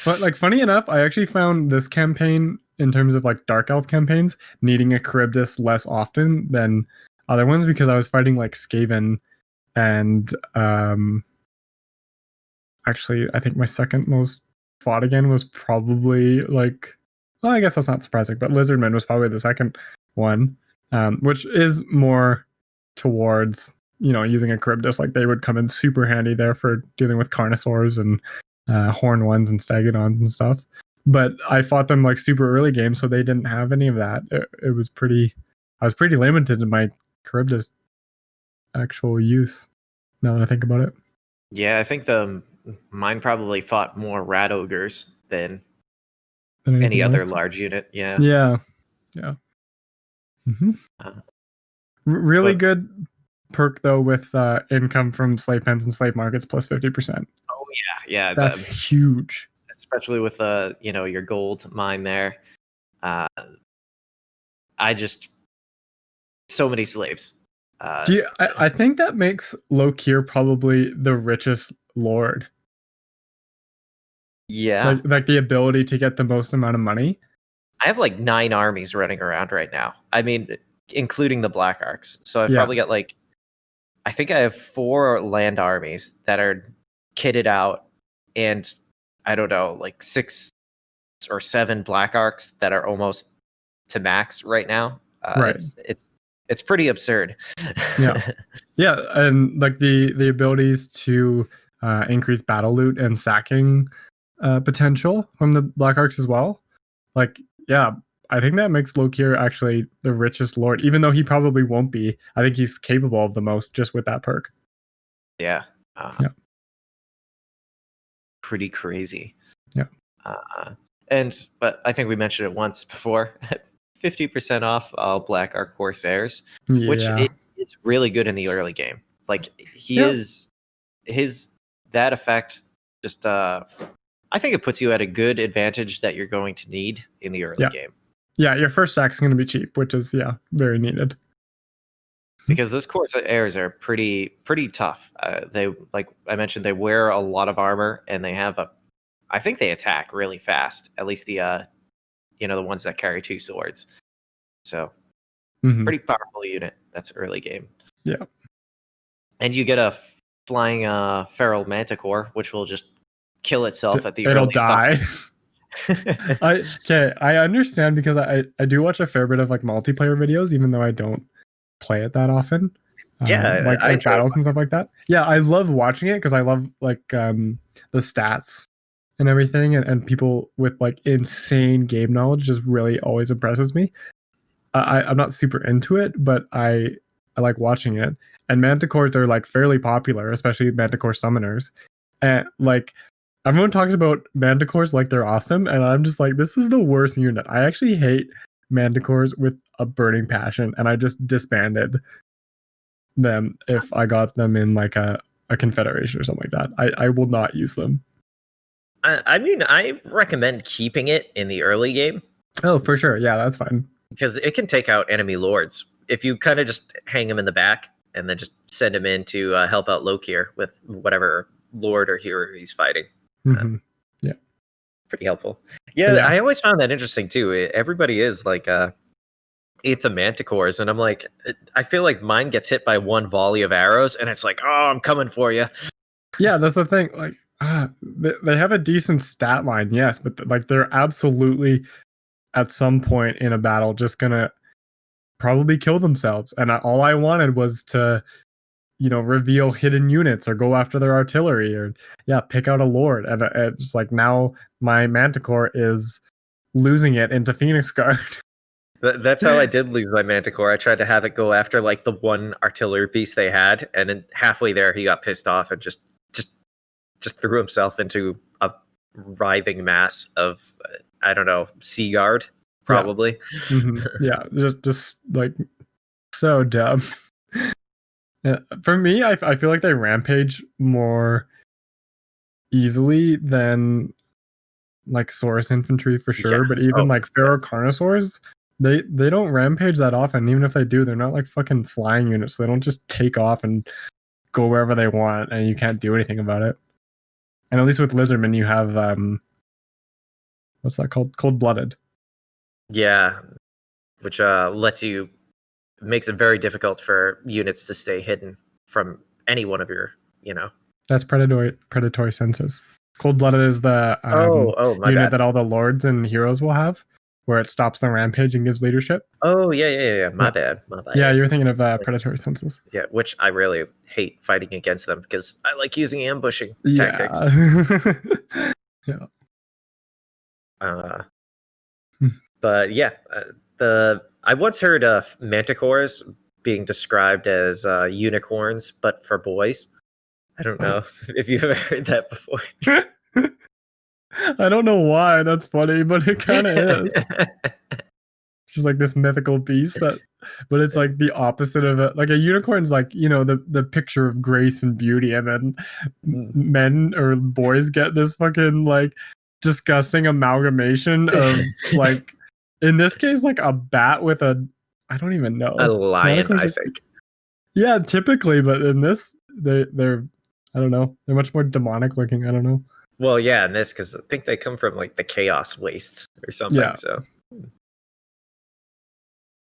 But like, funny enough, I actually found this campaign in terms of like Dark Elf campaigns needing a Charybdis less often than other ones because I was fighting like Skaven and actually I think my second most fought again was probably like, well, I guess that's not surprising, but Lizardman was probably the second one, which is more towards using a Charybdis. Like they would come in super handy there for dealing with Carnosaurs and Horn ones and Stegodons and stuff. But I fought them like super early game, so they didn't have any of that. It was pretty. I was pretty limited in my Charybdis actual use. Now that I think about it. Yeah, I think mine probably fought more rat ogres than Than any anything other else. large unit. Yeah. Yeah. Uh, Really but- good perk though with income from slave pens and slave markets plus 50%. Oh yeah, That's huge. especially with your gold mine there. I just so many slaves. I think that makes Lokir probably the richest lord. Yeah, Like the ability to get the most amount of money. I have like 9 armies running around right now. I mean, including the Black Arcs. So I've Yeah. probably got I think I have 4 land armies that are kitted out, and I don't know, like 6 or 7 Black Arcs that are almost to max right now. Right. It's pretty absurd. Yeah. Yeah, and like the abilities to increase battle loot and sacking potential from the Black Arcs as well. Like, yeah, I think that makes Lokir actually the richest lord, even though he probably won't be. I think he's capable of the most just with that perk. Yeah. Yeah. Pretty crazy. Yeah. But I think we mentioned it once before. 50% off all Black Arc Corsairs, Yeah. which is really good in the early game. Like that effect just I think it puts you at a good advantage that you're going to need in the early game. Yeah, your first sack's going to be cheap, which is very needed. Because those Corsairs are pretty tough. They, like I mentioned, they wear a lot of armor and they have I think they attack really fast. At least the the ones that carry 2 swords. So pretty powerful unit. That's early game. Yeah. And you get a flying feral manticore, which will just kill itself at the It'll early die. I understand because I do watch a fair bit of like multiplayer videos, even though I don't play it that often. Yeah, like battles and stuff like that. Yeah, I love watching it because I love like the stats and everything, and people with like insane game knowledge just really always impresses me. I'm not super into it, but I like watching it. And manticores are like fairly popular, especially manticore summoners. And like everyone talks about manticores like they're awesome, and I'm just like, this is the worst unit. I actually hate manticores with a burning passion, and I just disbanded them if I got them in like a confederation or something like that. I will not use them. I mean, I recommend keeping it in the early game. Oh, for sure. Yeah, that's fine. Because it can take out enemy lords. If you kind of just hang him in the back and then just send him in to help out Lokir with whatever lord or hero he's fighting. Yeah. Pretty helpful. Yeah, I always found that interesting too. Everybody is like, it's a manticores, and I'm like, I feel like mine gets hit by one volley of arrows, and it's like, oh, I'm coming for you. Yeah, that's the thing. Like, they have a decent stat line, yes, but like they're absolutely at some point in a battle just gonna probably kill themselves. And all I wanted was to, reveal hidden units or go after their artillery or pick out a lord. And it's like now my Manticore is losing it into Phoenix Guard. That's how I did lose my Manticore. I tried to have it go after like the one artillery piece they had, and then halfway there he got pissed off and just threw himself into a writhing mass of I don't know, Sea Guard probably. Yeah, just like so dumb. For me, I feel like they rampage more easily than like Saurus infantry for sure, but even like Pharaoh Carnosaurs, they don't rampage that often. Even if they do, they're not like fucking flying units, so they don't just take off and go wherever they want and you can't do anything about it. And at least with Lizardmen you have what's that called? Cold-blooded. Yeah, which makes it very difficult for units to stay hidden from any one of your, That's predatory senses. Cold-blooded is the my unit bad. that all the lords and heroes will have, where it stops the rampage and gives leadership. Oh yeah. My bad. Yeah, you're thinking of predatory senses. Yeah, which I really hate fighting against them because I like using ambushing tactics. Yeah. But yeah, I once heard manticores being described as unicorns, but for boys. I don't know if you've ever heard that before. I don't know why that's funny, but it kind of is. It's just like this mythical beast but it's like the opposite of it. Like a unicorn's like, the picture of grace and beauty, and then men or boys get this fucking like disgusting amalgamation of like, in this case, like a bat with I don't even know. A lion, I think. Yeah, typically, but in this, they're I don't know. They're much more demonic looking. I don't know. Well, yeah, in this, because I think they come from like the Chaos Wastes or something. Yeah. So.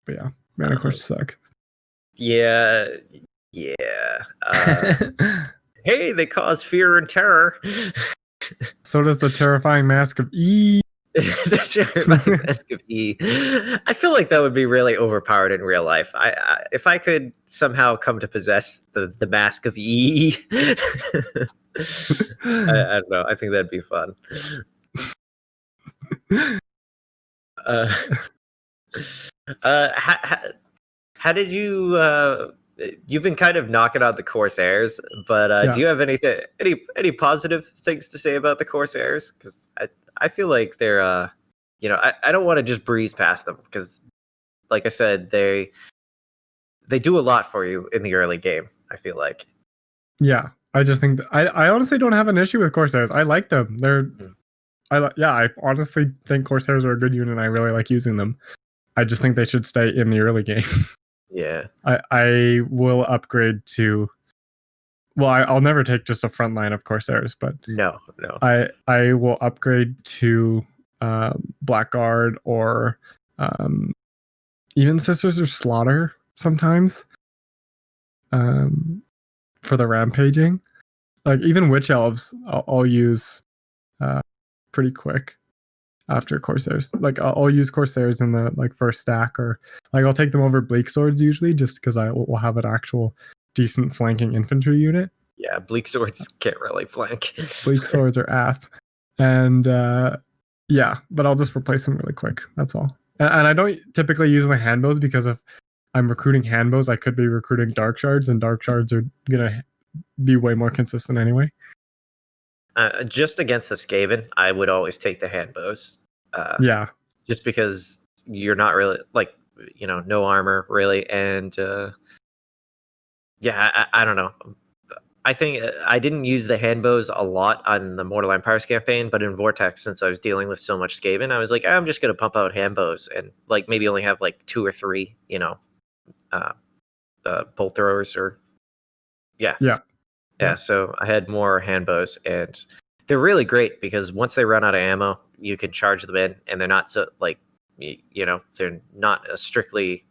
But yeah, manticores suck. Yeah. Hey, they cause fear and terror. So does the terrifying Mask of E. The terrifying Mask of E. I feel like that would be really overpowered in real life. If I could somehow come to possess the Mask of E, I don't know. I think that'd be fun. How did you? You've been kind of knocking out the Corsairs, but do you have any positive things to say about the Corsairs? Because I feel like they're I don't want to just breeze past them because, like I said, they do a lot for you in the early game. I feel like. Yeah, I just think I honestly don't have an issue with Corsairs. I like them. I honestly think Corsairs are a good unit and I really like using them. I just think they should stay in the early game. Yeah. I will upgrade to, well, I'll never take just a front line of Corsairs, but no. I will upgrade to Blackguard or even Sisters of Slaughter sometimes for the rampaging. Like even Witch Elves I'll use pretty quick after Corsairs. Like I'll use Corsairs in the like first stack, or like I'll take them over Bleak Swords usually just because I will have an actual decent flanking infantry unit. Yeah, Bleak Swords can't really flank. Bleak Swords are ass. And yeah, but I'll just replace them really quick. That's all. And I don't typically use my handbows because if I'm recruiting handbows, I could be recruiting Dark Shards, and Dark Shards are gonna be way more consistent anyway. Just against the Skaven, I would always take the handbows. Yeah. Just because you're not really like, no armor really, and yeah, I don't know. I think I didn't use the handbows a lot on the Mortal Empires campaign, but in Vortex, since I was dealing with so much Skaven, I was like, I'm just gonna pump out handbows and like maybe only have like 2 or 3, bolt throwers or yeah. So I had more handbows, and they're really great because once they run out of ammo, you can charge them in, and they're not so like, they're not a strictly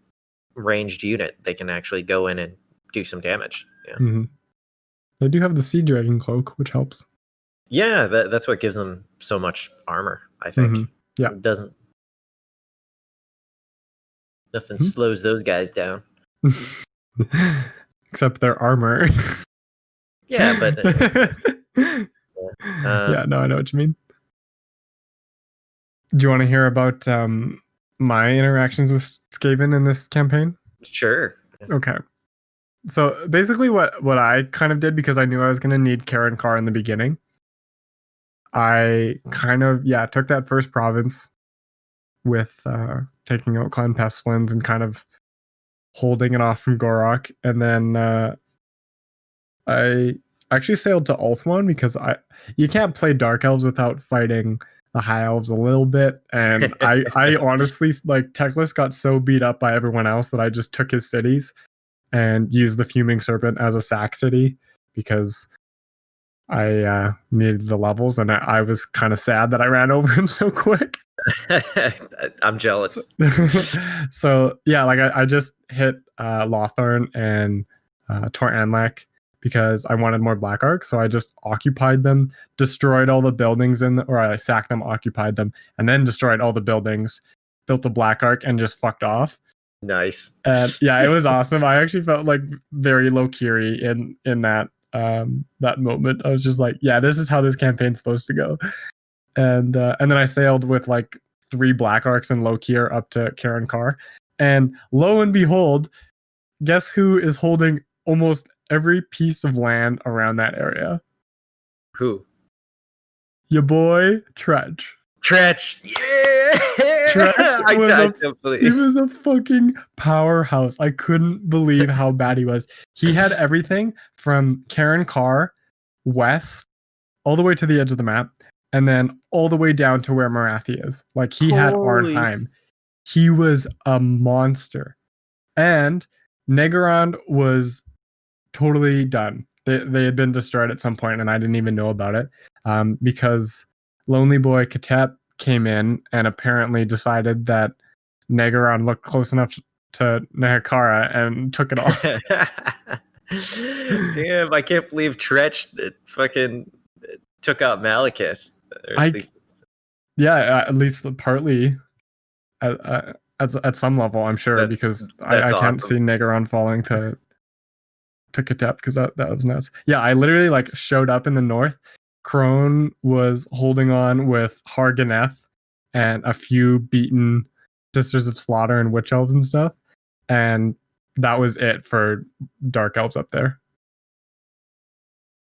ranged unit. They can actually go in and do some damage. Yeah. Mm-hmm. They do have the Sea Dragon cloak, which helps. Yeah, that's what gives them so much armor, I think. Mm-hmm. Yeah. It doesn't. Nothing slows those guys down. Except their armor. Yeah, but yeah, no, I know what you mean. Do you want to hear about my interactions with Skaven in this campaign? Sure. Okay. So basically what I kind of did, because I knew I was going to need Karen Carr in the beginning, I kind of, took that first province with taking out Clan Pestilence and kind of holding it off from Gorok. And then I actually sailed to Ulthuan because you can't play Dark Elves without fighting the High Elves a little bit. And I honestly, like, Teclis got so beat up by everyone else that I just took his cities and used the Fuming Serpent as a sack city because I needed the levels, and I was kind of sad that I ran over him so quick. I'm jealous. So yeah, like I just hit Lothorn and Tor Anlek because I wanted more Black Arc. So I just occupied them, destroyed all the buildings or I sacked them, occupied them, and then destroyed all the buildings, built a Black Arc, and just fucked off. Nice. And yeah, it was awesome. I actually felt like very Lokiri in that that moment. I was just like, yeah, this is how this campaign's supposed to go. And then I sailed with like 3 Black Arcs and Lokir up to Karen Carr. And lo and behold, guess who is holding almost every piece of land around that area? Who? Your boy Tretch. Tretch. Yeah. Tretch he was a fucking powerhouse. I couldn't believe how bad he was. He had everything from Karen Carr west all the way to the edge of the map, and then all the way down to where Marathi is. Like he had Arnheim. He was a monster. And Negorond was totally done. They had been destroyed at some point, and I didn't even know about it because Lonely Boy Katep came in and apparently decided that Negorond looked close enough to Nehekara and took it off. Damn, I can't believe Tretch fucking took out Malekith. Yeah, at least partly at some level, I'm sure, because I can't see Negorond falling to Katep because that was nuts. Yeah, I literally like showed up in the north. Crone was holding on with Harganeth and a few beaten Sisters of Slaughter and Witch Elves and stuff, and that was it for Dark Elves up there.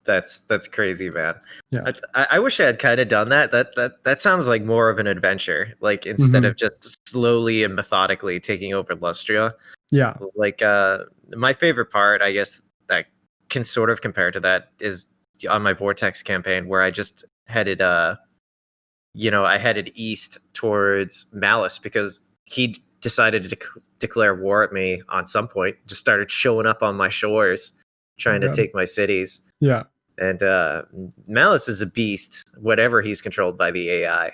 That's crazy, man. Yeah, I wish I had kind of done that. That sounds like more of an adventure. Like instead of just slowly and methodically taking over Lustria. Yeah. Like my favorite part, I guess, that can sort of compare to that is on my Vortex campaign where I just headed I headed east towards Malice because he decided to declare war at me on some point. Just started showing up on my shores, trying to take my cities. Yeah. And Malice is a beast, whatever he's controlled by the AI.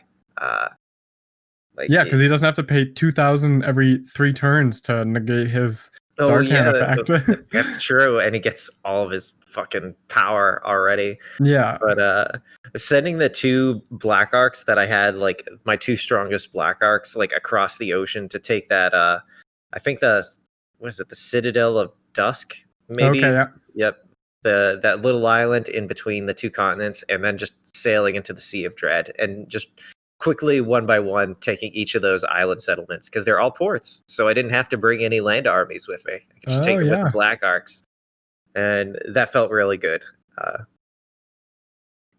Because he doesn't have to pay 2,000 every 3 turns to negate his Darkhand effect. That's true, and he gets all of his fucking power already. Yeah. But sending the 2 Black Arcs that I had, like my 2 strongest Black Arcs, like across the ocean to take that. I think the Citadel of Dusk, maybe. Okay. Yeah. Yep. That little island in between the 2 continents, and then just sailing into the Sea of Dread, and just quickly one by one taking each of those island settlements because they're all ports. So I didn't have to bring any land armies with me. I could just take them with the Black Arcs, and that felt really good.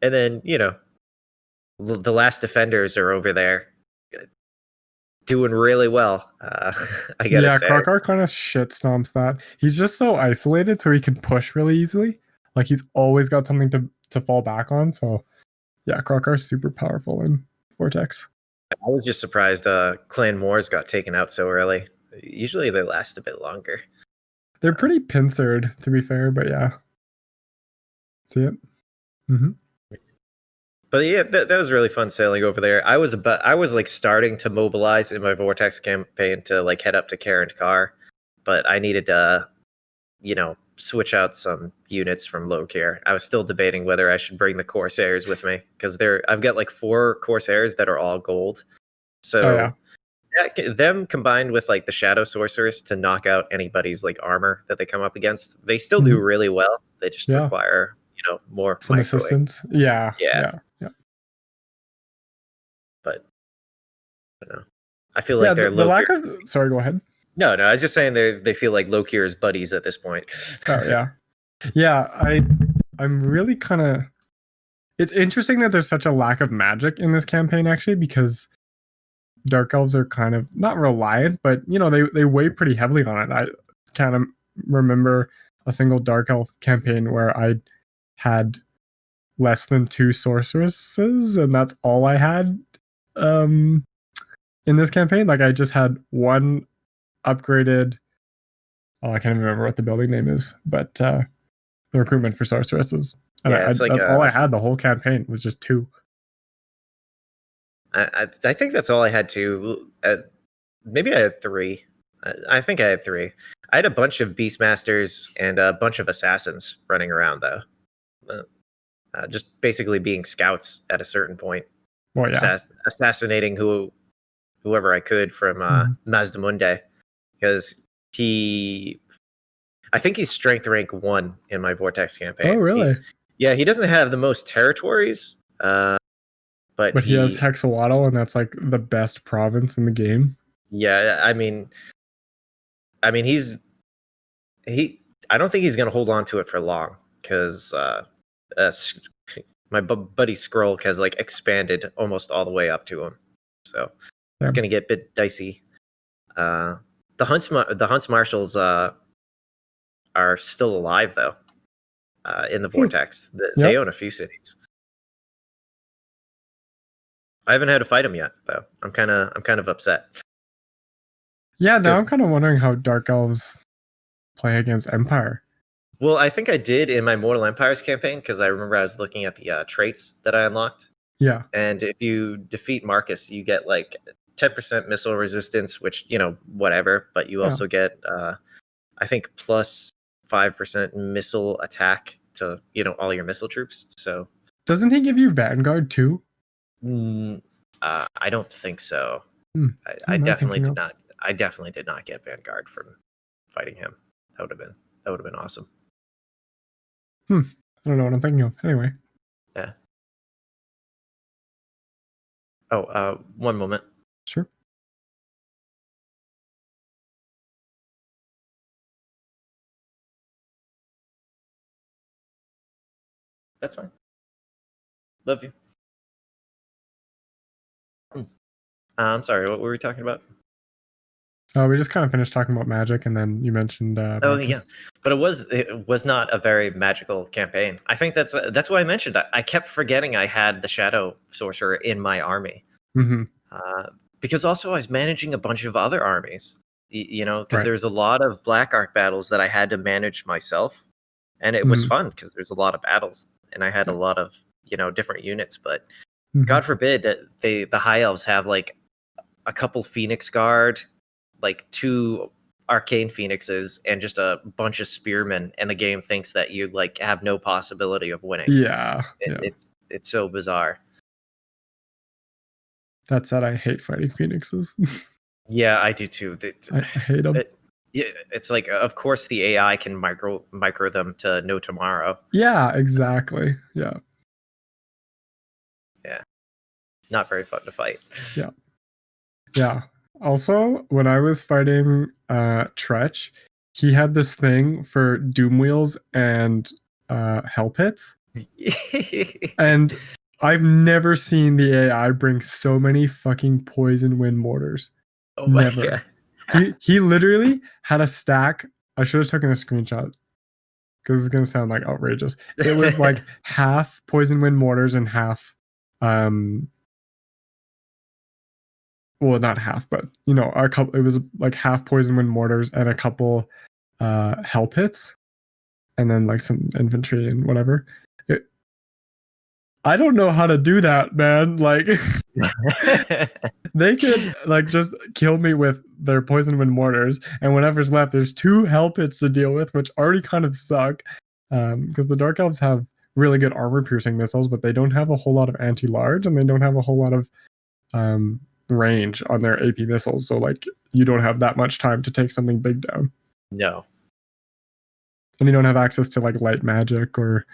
And then the last defenders are over there doing really well. I gotta say. Krokar kind of shit stomps that. He's just so isolated, so he can push really easily. Like he's always got something to fall back on. So yeah, Krokar's super powerful in Vortex. I was just surprised Clan Moors got taken out so early. Usually they last a bit longer. They're pretty pincered, to be fair, but yeah. See it? Mm-hmm. But yeah, that was really fun sailing over there. I was like starting to mobilize in my Vortex campaign to like head up to Karen Carr, but I needed to, switch out some units from Lokir. I was still debating whether I should bring the Corsairs with me because I've got like 4 Corsairs that are all gold. So them combined with like the Shadow Sorceress to knock out anybody's like armor that they come up against, they still do really well. They just require more some assistance. Yeah. But I don't know. I feel like they're the lack of. Sorry, go ahead. No, I was just saying they feel like Lokir's buddies at this point. Oh yeah. I'm really kind of. It's interesting that there's such a lack of magic in this campaign actually, because Dark Elves are kind of not reliant, but they weigh pretty heavily on it. I can't remember a single Dark Elf campaign where I had less than 2 sorceresses, and that's all I had in this campaign. Like I just had 1 upgraded. I can't even remember what the building name is, but the recruitment for sorceresses. And Yeah, it's like that's all I had the whole campaign was just 2. I think that's all I had too. Maybe I had 3. I think I had 3. I had a bunch of Beastmasters and a bunch of assassins running around though, just basically being scouts at a certain point, Well, yeah. assassinating whoever I could from Mazdamunde, because I think he's strength rank 1 in my Vortex campaign. Oh, really? He doesn't have the most territories, but he has Hexawaddle, and that's like the best province in the game. Yeah, I mean, I don't think he's going to hold on to it for long because my buddy Scroll has like expanded almost all the way up to him, so it's going to get a bit dicey. The Hunts Marshals are still alive though, in the Vortex. They own a few cities. I haven't had to fight him yet though. I'm kind of upset. Yeah, now I'm kind of wondering how Dark Elves play against Empire. Well, I think I did in my Mortal Empires campaign because I remember I was looking at the traits that I unlocked. Yeah. And if you defeat Marcus, you get like 10% missile resistance, which, whatever. But you also get, I think, plus 5% missile attack to, all your missile troops. So doesn't he give you Vanguard too? I don't think so. I definitely did not. I definitely did not get Vanguard from fighting him. That would have been awesome. I don't know what I'm thinking of. Anyway. Yeah. Oh, one moment. Sure. That's fine. Love you. I'm sorry, what were we talking about? We just kind of finished talking about magic, and then you mentioned. Yeah, but it was not a very magical campaign. I think that's why I mentioned. I kept forgetting I had the Shadow Sorcerer in my army, because also I was managing a bunch of other armies. Because there's a lot of Black Ark battles that I had to manage myself, and it was fun because there's a lot of battles, and I had a lot of different units. But God forbid that the High Elves have like a couple Phoenix Guard, like 2 Arcane Phoenixes, and just a bunch of Spearmen, and the game thinks that you like have no possibility of winning. Yeah, it's so bizarre. That said, I hate fighting Phoenixes. Yeah, I do too. I hate them. It's like, of course, the AI can micro them to no tomorrow. Yeah, exactly. Yeah. Not very fun to fight. Yeah. Also, when I was fighting Tretch, he had this thing for Doom Wheels and Hell Pits. And I've never seen the AI bring so many fucking Poison Wind Mortars. Oh my God. He literally had a stack. I should have taken a screenshot because it's gonna sound like outrageous. It was like half Poison Wind Mortars and half well, not half, but a couple. It was like half Poison Wind Mortars and a couple Hell Pits, and then like some infantry and whatever. I don't know how to do that, man. Like, they could like just kill me with their Poison Wind Mortars, and whatever's left, there's 2 Hell Pits to deal with, which already kind of suck. Because the Dark Elves have really good armor-piercing missiles, but they don't have a whole lot of anti-large, and they don't have a whole lot of range on their AP missiles, so like you don't have that much time to take something big down. No. And you don't have access to like light magic or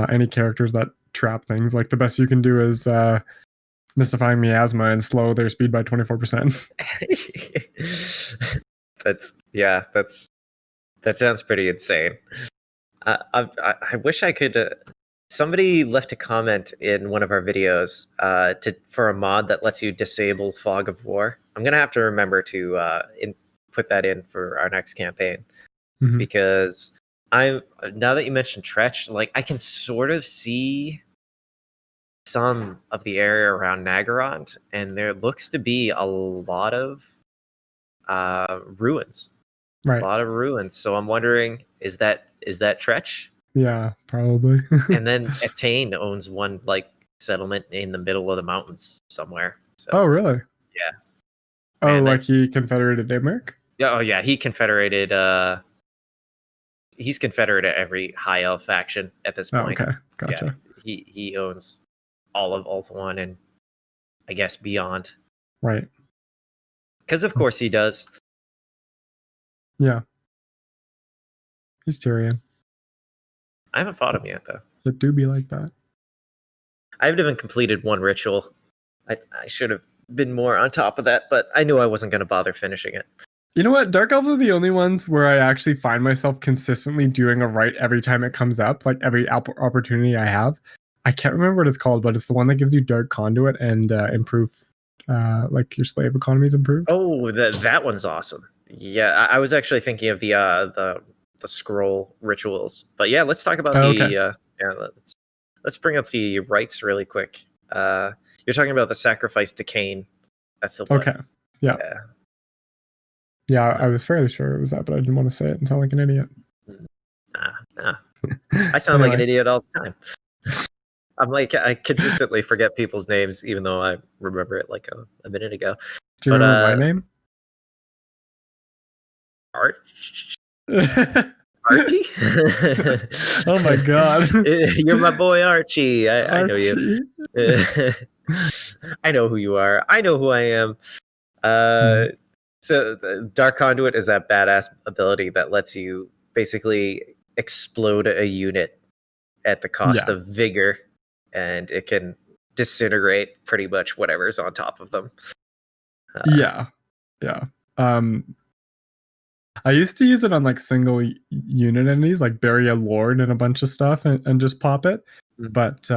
any characters that trap things. Like the best you can do is Mystifying Miasma and slow their speed by 24%. That sounds pretty insane. I wish I could. Somebody left a comment in one of our videos for a mod that lets you disable Fog of War. I'm gonna have to remember to put that in for our next campaign, because now that you mentioned Tretch, like I can sort of see some of the area around Naggarond, and there looks to be a lot of ruins. Right. A lot of ruins. So I'm wondering, is that Tretch? Yeah, probably. And then Etain owns one like settlement in the middle of the mountains somewhere. So Oh, really? yeah, Oh, man, like he confederated Denmark? oh yeah, he confederated. He's confederate at every high elf faction at this Oh, point. okay. Yeah, Gotcha. he owns all of Ulthuan and I guess beyond. Right. Because of course he does. Yeah. He's Tyrion. I haven't fought him yet though. It do be like that. I haven't even completed one ritual. I should have been more on top of that, but I knew I wasn't going to bother finishing it. You know what? Dark Elves are the only ones where I actually find myself consistently doing a rite every time it comes up, like every opportunity I have. I can't remember what it's called, but it's the one that gives you Dark Conduit and improve, like your slave economies improved. Oh, that one's awesome. Yeah, I was actually thinking of the scroll rituals, but yeah, let's talk about Okay. yeah. Let's bring up the rites really quick. You're talking about the sacrifice to Cain. That's the one. Okay. Yeah. Yeah, I was fairly sure it was that, but I didn't want to say it and sound like an idiot. Nah. I sound like an idiot all the time. I'm like, I consistently forget people's names, even though I remember it like a minute ago. Do you remember my name? Archie? Oh my god. You're my boy Archie. I know you. I know who you are. I know who I am. So Dark Conduit is that badass ability that lets you basically explode a unit at the cost of vigor, and it can disintegrate pretty much whatever's on top of them. Yeah. I used to use it on like single unit enemies, like bury a lord and a bunch of stuff and just pop it. But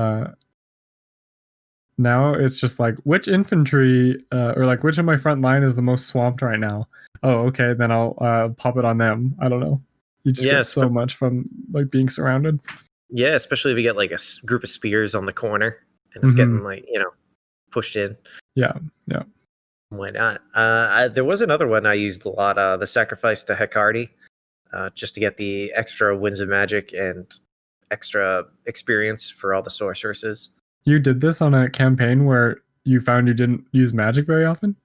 now it's just like, which infantry or like which of my front line is the most swamped right now? Oh, okay, then I'll pop it on them. I don't know. You just get so much from like being surrounded. Yeah, especially if you get like a group of spears on the corner and it's getting like, pushed in. Yeah. Why not? There was another one I used a lot, the Sacrifice to Hekardi, just to get the extra Winds of Magic and extra experience for all the sorceresses. You did this on a campaign where you found you didn't use magic very often?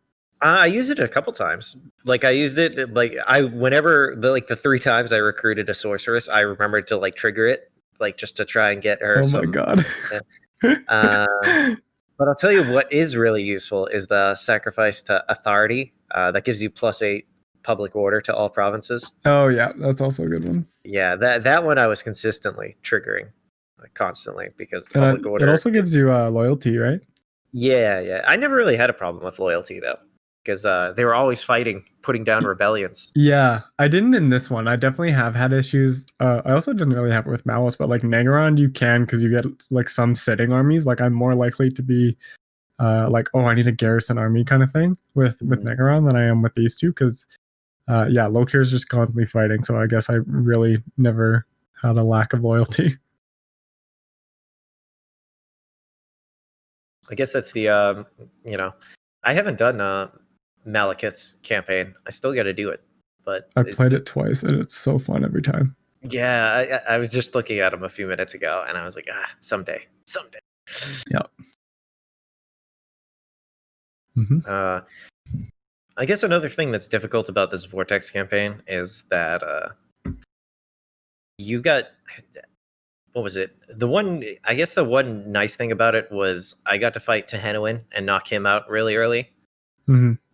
I used it a couple times. Like I used it like whenever the 3 times I recruited a sorceress, I remembered to like trigger it, like just to try and get her. Oh my god. But I'll tell you what is really useful is the Sacrifice to Authority. That gives you +8 public order to all provinces. Oh yeah, that's also a good one. Yeah, that one I was consistently triggering, like, constantly, because public order. It also gives you loyalty, right? Yeah. I never really had a problem with loyalty though, because they were always fighting, putting down rebellions. Yeah, I didn't in this one. I definitely have had issues. I also didn't really have it with Malus, but like Negaron, you can, because you get like some sitting armies. Like I'm more likely to be like, oh, I need a garrison army kind of thing with Negaron than I am with these two, because Lokir is just constantly fighting. So I guess I really never had a lack of loyalty. I guess that's the I haven't done Malekith's campaign. I still got to do it, but I played it twice and it's so fun every time. Yeah, I was just looking at him a few minutes ago and I was like, someday. Yeah. I guess another thing that's difficult about this Vortex campaign is that you got, what was it? The one nice thing about it was I got to fight Tehenowin and knock him out really early.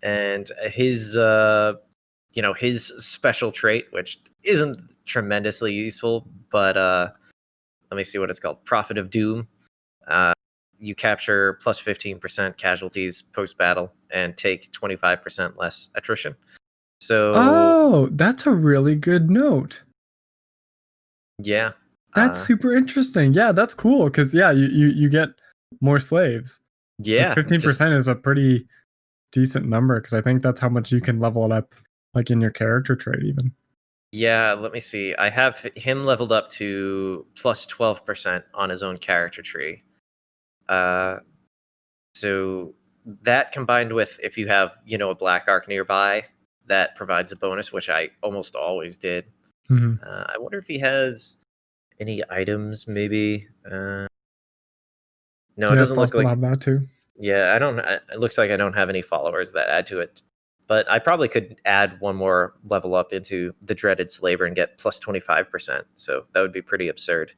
And his his special trait, which isn't tremendously useful, but let me see what it's called. Prophet of Doom. You capture +15% casualties post-battle and take 25% less attrition. So that's a really good note. Yeah. That's super interesting. Yeah, that's cool, because you get more slaves. Yeah. Like 15% is a pretty decent number, because I think that's how much you can level it up, like in your character trait even. Yeah, let me see. I have him leveled up to +12% on his own character tree. So that combined with if you have, a Black Arc nearby, that provides a bonus, which I almost always did. I wonder if he has Any items, maybe? No, it Yeah, it's doesn't look possible to like. have that too. Yeah, I don't. It looks like I don't have any followers that add to it. But I probably could add one more level up into the dreaded slaver and get plus 25%. So that would be pretty absurd.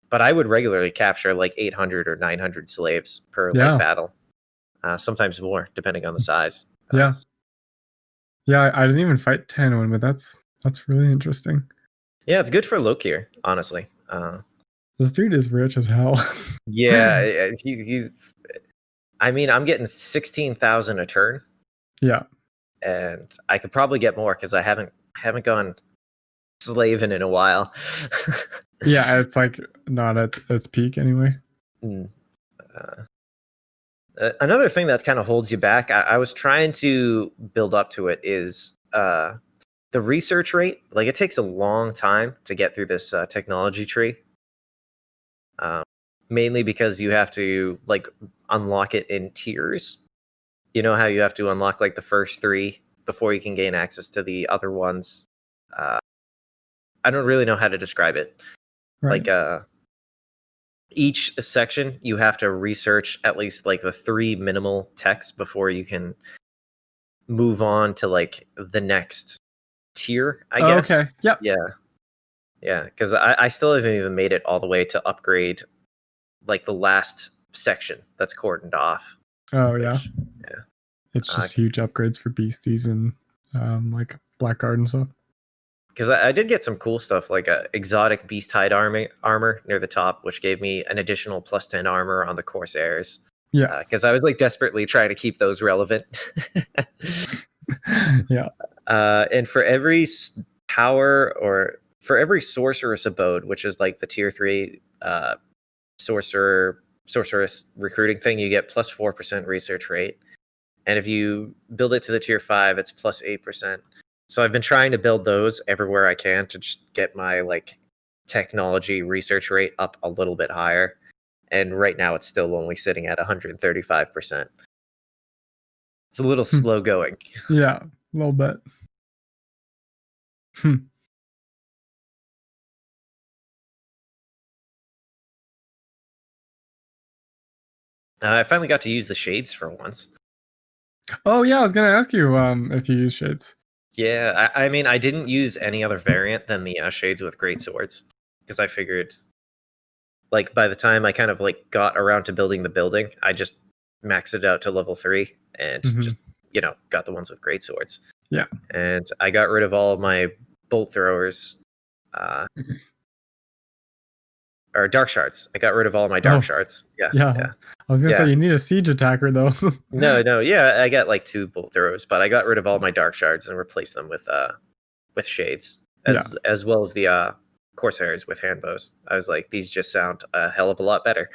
But I would regularly capture like 800 or 900 slaves per like Yeah. battle. Sometimes more, depending on the size. Yeah. Yeah, I didn't even fight Tanwin, but that's really interesting. Yeah, it's good for Lokir, honestly. This dude is rich as hell. Yeah, he's. I mean, I'm getting 16,000 a turn, Yeah. and I could probably get more because I haven't gone slaving in a while. Yeah, it's like not at its peak anyway. Another thing that kind of holds you back, I was trying to build up to it, is the research rate. Like, it takes a long time to get through this technology tree. Mainly because you have to like unlock it in tiers. You know how you have to unlock like the first 3 before you can gain access to the other ones. I don't really know how to describe it. Right. Like each section you have to research at least like the 3 minimal texts before you can move on to like the next tier, I guess. Okay. Yep. Yeah, because I still haven't even made it all the way to upgrade like the last section that's cordoned off. Oh yeah. Yeah. It's just huge upgrades for beasties and like Blackguard and stuff. Because I did get some cool stuff like a exotic beast hide armor near the top, which gave me an additional plus 10 armor on the Corsairs. Yeah. Because I was like desperately trying to keep those relevant. Yeah. And for every power or for every sorceress abode, which is like the tier 3 sorceress recruiting thing, you get plus 4% research rate. And if you build it to the tier 5, it's plus 8%. So I've been trying to build those everywhere I can to just get my like technology research rate up a little bit higher. And right now it's still only sitting at 135%. It's a little slow going. Yeah, a little bit. I finally got to use the shades for once. Oh yeah, I was gonna ask you if you use shades. Yeah, I mean, I didn't use any other variant than the shades with great swords because I figured, like, by the time I kind of like got around to building the building, I just maxed it out to level 3 and just got the ones with great swords. Yeah, and I got rid of all of my bolt throwers, or dark shards. I got rid of all of my dark shards. Yeah. I was gonna say you need a siege attacker though. No. Yeah, I got like 2 bolt throwers, but I got rid of all my dark shards and replaced them with shades, as well as the Corsairs with hand bows. I was like, these just sound a hell of a lot better.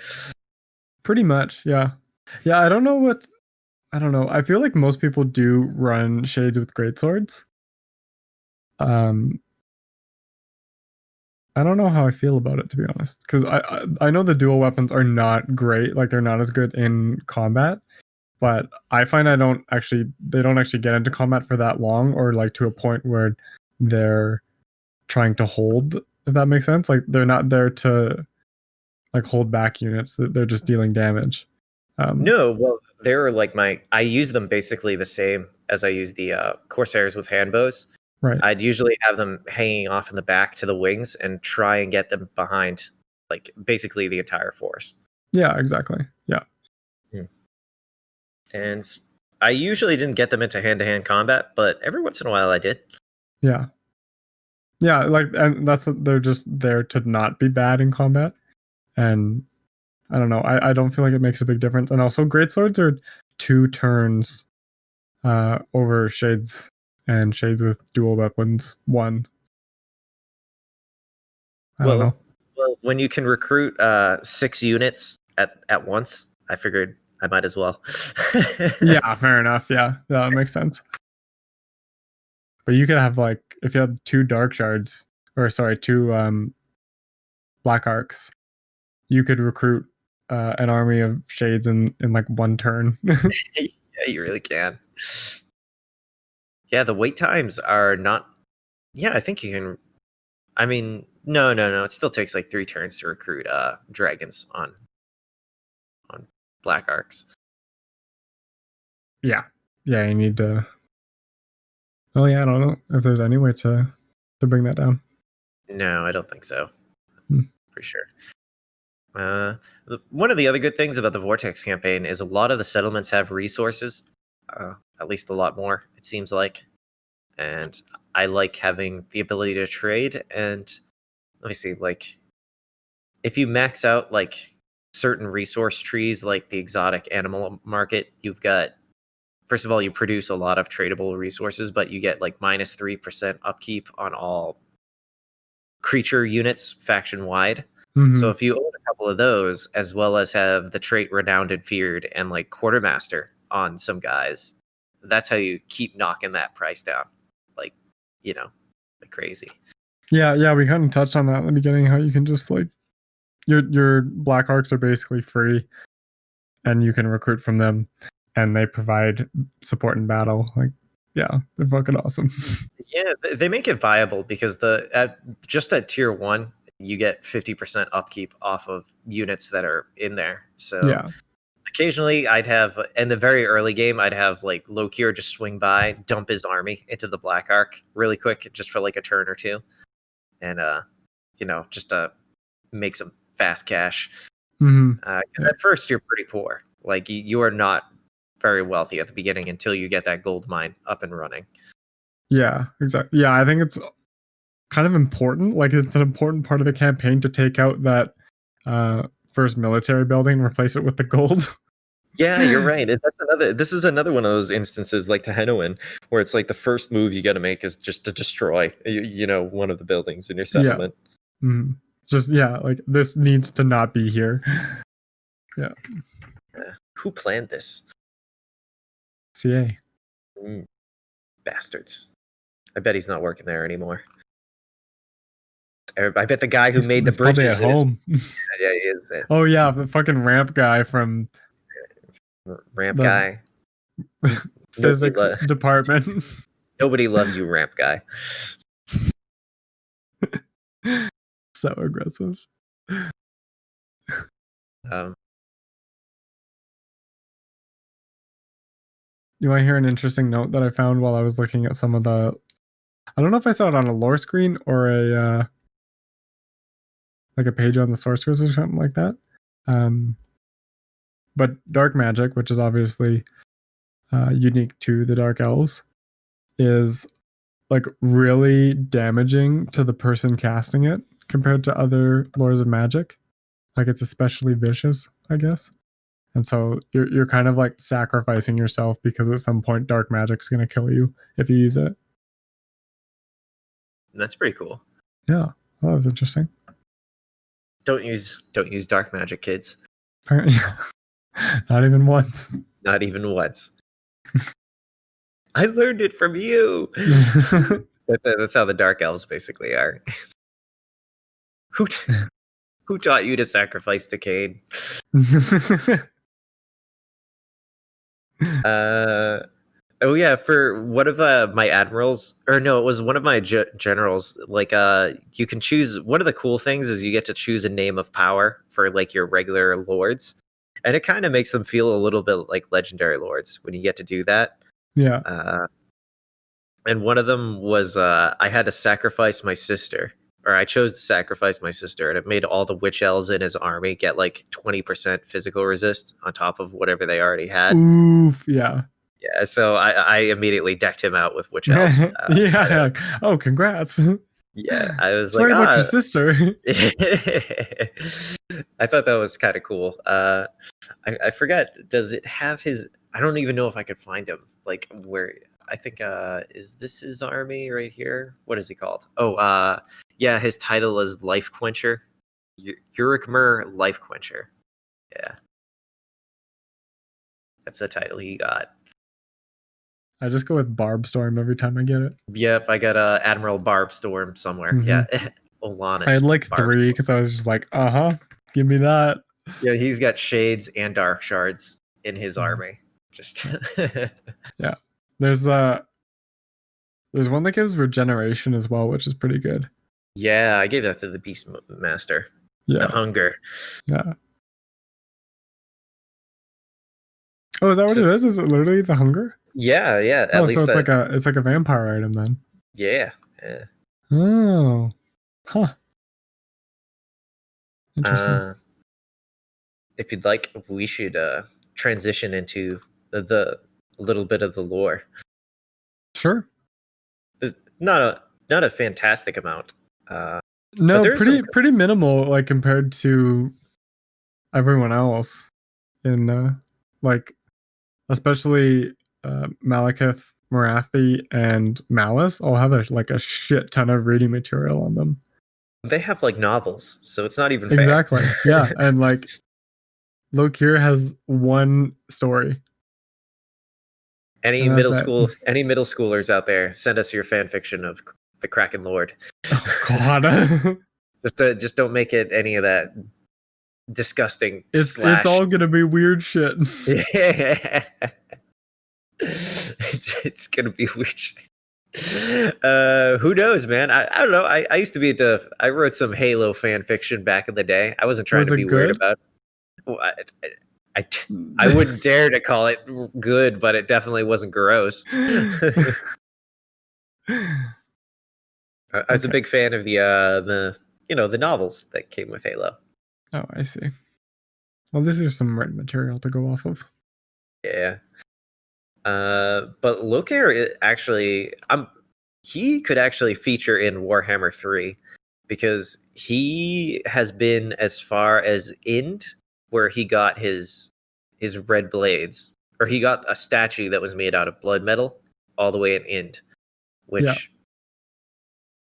Pretty much, yeah. I don't know. I feel like most people do run shades with greatswords. I don't know how I feel about it, to be honest, because I know the dual weapons are not great, like they're not as good in combat, but I find they don't actually get into combat for that long, or like to a point where they're trying to hold, if that makes sense. Like they're not there to like hold back units; they're just dealing damage. No, well, they're like I use them basically the same as I use the Corsairs with hand bows. Right. I'd usually have them hanging off in the back to the wings and try and get them behind, like, basically the entire force. Yeah, exactly. Yeah. And I usually didn't get them into hand-to-hand combat, but every once in a while I did. Yeah. Yeah, like, and they're just there to not be bad in combat. And I don't know, I don't feel like it makes a big difference. And also, greatswords are 2 turns over shades, and shades with dual weapons 1. I don't know. Well, when you can recruit 6 units at once, I figured I might as well. Yeah, fair enough. Yeah, that makes sense. But you could have, like, if you had 2 dark shards, or sorry, 2 black arcs, you could recruit an army of shades in like 1 turn. Yeah, you really can. Yeah, the wait times are not. Yeah, I think you can. I mean, No. It still takes like 3 turns to recruit dragons on Black Arcs. Yeah, you need to. Oh yeah, I don't know if there's any way to bring that down. No, I don't think so. Hmm. For sure. One of the other good things about the Vortex campaign is a lot of the settlements have resources, at least a lot more, it seems like. And I like having the ability to trade. And let me see, like, if you max out like certain resource trees, like the exotic animal market, you've got, first of all, you produce a lot of tradable resources, but you get like minus 3% upkeep on all creature units faction wide. Mhm. So if you own a couple of those, as well as have the trait Renowned and Feared and like Quartermaster on some guys, that's how you keep knocking that price down, like, like crazy. Yeah, we kind of touched on that in the beginning, how you can just like your Black Arcs are basically free and you can recruit from them and they provide support in battle. Like, yeah, they're fucking awesome. Yeah, they make it viable because just at tier 1, you get 50% upkeep off of units that are in there. So Yeah. occasionally I'd have, in the very early game, I'd have like Lokir just swing by, dump his army into the Black Arc really quick, just for like a turn or two. And, just to make some fast cash. Mhm. 'Cause at first you're pretty poor. Like you are not very wealthy at the beginning until you get that gold mine up and running. Yeah, exactly. Yeah, I think it's kind of important. Like, it's an important part of the campaign to take out that first military building and replace it with the gold. Yeah, you're right. This is another one of those instances like Tehenoan, where it's like the first move you got to make is just to destroy, one of the buildings in your settlement. Mhm. Just like this needs to not be here. Yeah. Who planned this? CA. Bastards. I bet he's not working there anymore. I bet the guy who made the bridges at home. yeah, he is. Oh yeah, the fucking ramp guy from Ramp the guy. physics department. Nobody loves you, ramp guy. So aggressive. You want to hear an interesting note that I found while I was looking at some of the... I don't know if I saw it on a lore screen or a like a page on the source or something like that. But dark magic, which is obviously unique to the Dark Elves, is like really damaging to the person casting it compared to other lores of magic. Like, it's especially vicious, I guess. And so you're kind of like sacrificing yourself because at some point dark magic's going to kill you if you use it. That's pretty cool. Yeah, that was interesting. Don't use dark magic, kids. Apparently, not even once. Not even once. I learned it from you. That's how the Dark Elves basically are. Who taught you to sacrifice to Cade? Oh yeah, for one of my admirals, or no, it was one of my generals. Like, you can choose. One of the cool things is you get to choose a name of power for like your regular lords, and it kind of makes them feel a little bit like legendary lords when you get to do that. Yeah. And one of them was I had to sacrifice my sister, or I chose to sacrifice my sister, and it made all the witch elves in his army get like 20% physical resist on top of whatever they already had. Oof, yeah. Yeah, so I immediately decked him out with witch elves. Yeah. Oh, congrats. Yeah, I was Sorry like, about your sister. I thought that was kind of cool. I forget. Does it have his? I don't even know if I could find him. Like, where? I think is this his army right here? What is he called? Oh, yeah, his title is Life Quencher. Urikmer Life Quencher. Yeah, that's the title he got. I just go with Barbstorm every time I get it. Yep, I got Admiral Barbstorm somewhere. Mm-hmm. Yeah, Olanus. I had like 3 because I was just like, give me that. Yeah, he's got shades and dark shards in his army. Just yeah. There's one that gives regeneration as well, which is pretty good. Yeah, I gave that to the Beast Master. Yeah. The hunger. Yeah. Oh, is that what it is? Is it literally the hunger? Yeah. At least so it's like a vampire item then. Yeah. Oh. Huh. Interesting. If you'd like, we should transition into the little bit of the lore. Sure. There's not a fantastic amount. No, there's pretty minimal, like compared to everyone else in like especially Malekith, Marathi, and Malice all have a shit ton of reading material on them. They have like novels, so it's not even fair. Exactly. Yeah, and like Lokir has one story. Any middle schoolers out there, send us your fan fiction of the Kraken Lord. Oh God. just don't make it any of that disgusting. It's all gonna be weird shit. Yeah. it's gonna be weird shit. Who knows, man? I don't know. I used to be I wrote some Halo fan fiction back in the day. I wasn't trying to be weird about it. I wouldn't dare to call it good, but it definitely wasn't gross. I was a big fan of the novels that came with Halo. Oh, I see. Well, this is some written material to go off of. Yeah. But Lokir actually, he could actually feature in Warhammer 3 because he has been as far as Ind, where he got his red blades, or he got a statue that was made out of blood metal all the way in Ind, which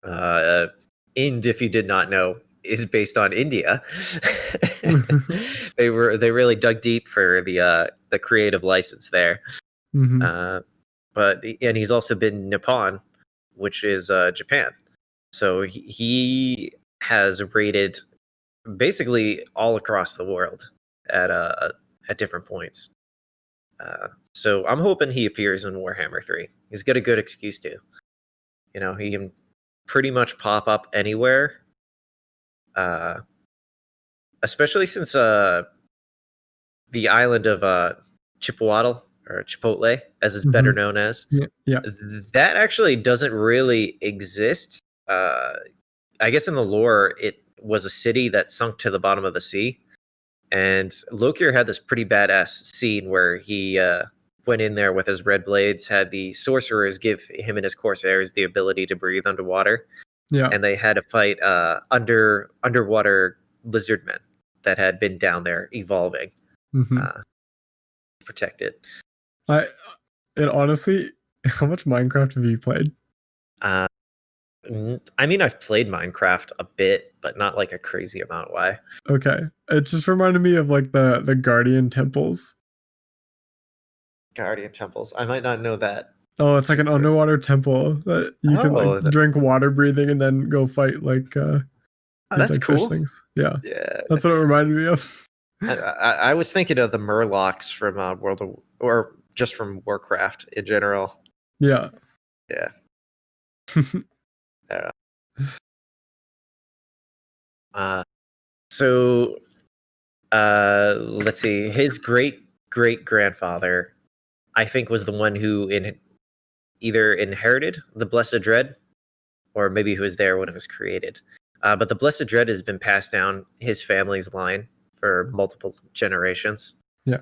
Ind, if you did not know, is based on India. They really dug deep for the creative license there. Mm-hmm. And he's also been Nippon, which is Japan. So he has raided basically all across the world at different points. So I'm hoping he appears in Warhammer 3. He's got a good excuse to. He can pretty much pop up anywhere. Especially since the island of Chippewaddle, or Chipotle, as it's better known as. Yeah. That actually doesn't really exist. I guess in the lore, it was a city that sunk to the bottom of the sea. And Lokir had this pretty badass scene where he went in there with his red blades, had the sorcerers give him and his corsairs the ability to breathe underwater. Yeah. And they had to fight underwater lizard men that had been down there evolving. Protect it. Honestly, how much Minecraft have you played? I mean, I've played Minecraft a bit, but not like a crazy amount. Why? Okay, it just reminded me of like the Guardian temples. Guardian temples. I might not know that. Oh, it's like an underwater temple that you can like drink water breathing and then go fight like that's like cool. Fish things. Yeah, that's what it reminded me of. I was thinking of the Murlocs from or just from Warcraft in general. Yeah. So let's see. His great grandfather, I think, was the one who either inherited the Blessed Dread, or maybe he was there when it was created. But the Blessed Dread has been passed down his family's line for multiple generations. Yeah.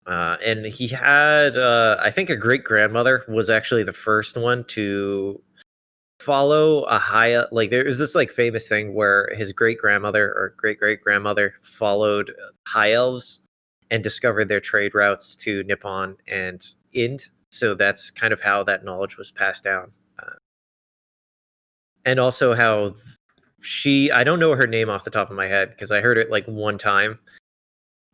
And he had, I think, a great grandmother was actually the first one to follow a high. Like, there is this like famous thing where his great grandmother or great grandmother followed high elves and discovered their trade routes to Nippon and Ind. So that's kind of how that knowledge was passed down. And also how I don't know her name off the top of my head because I heard it like one time.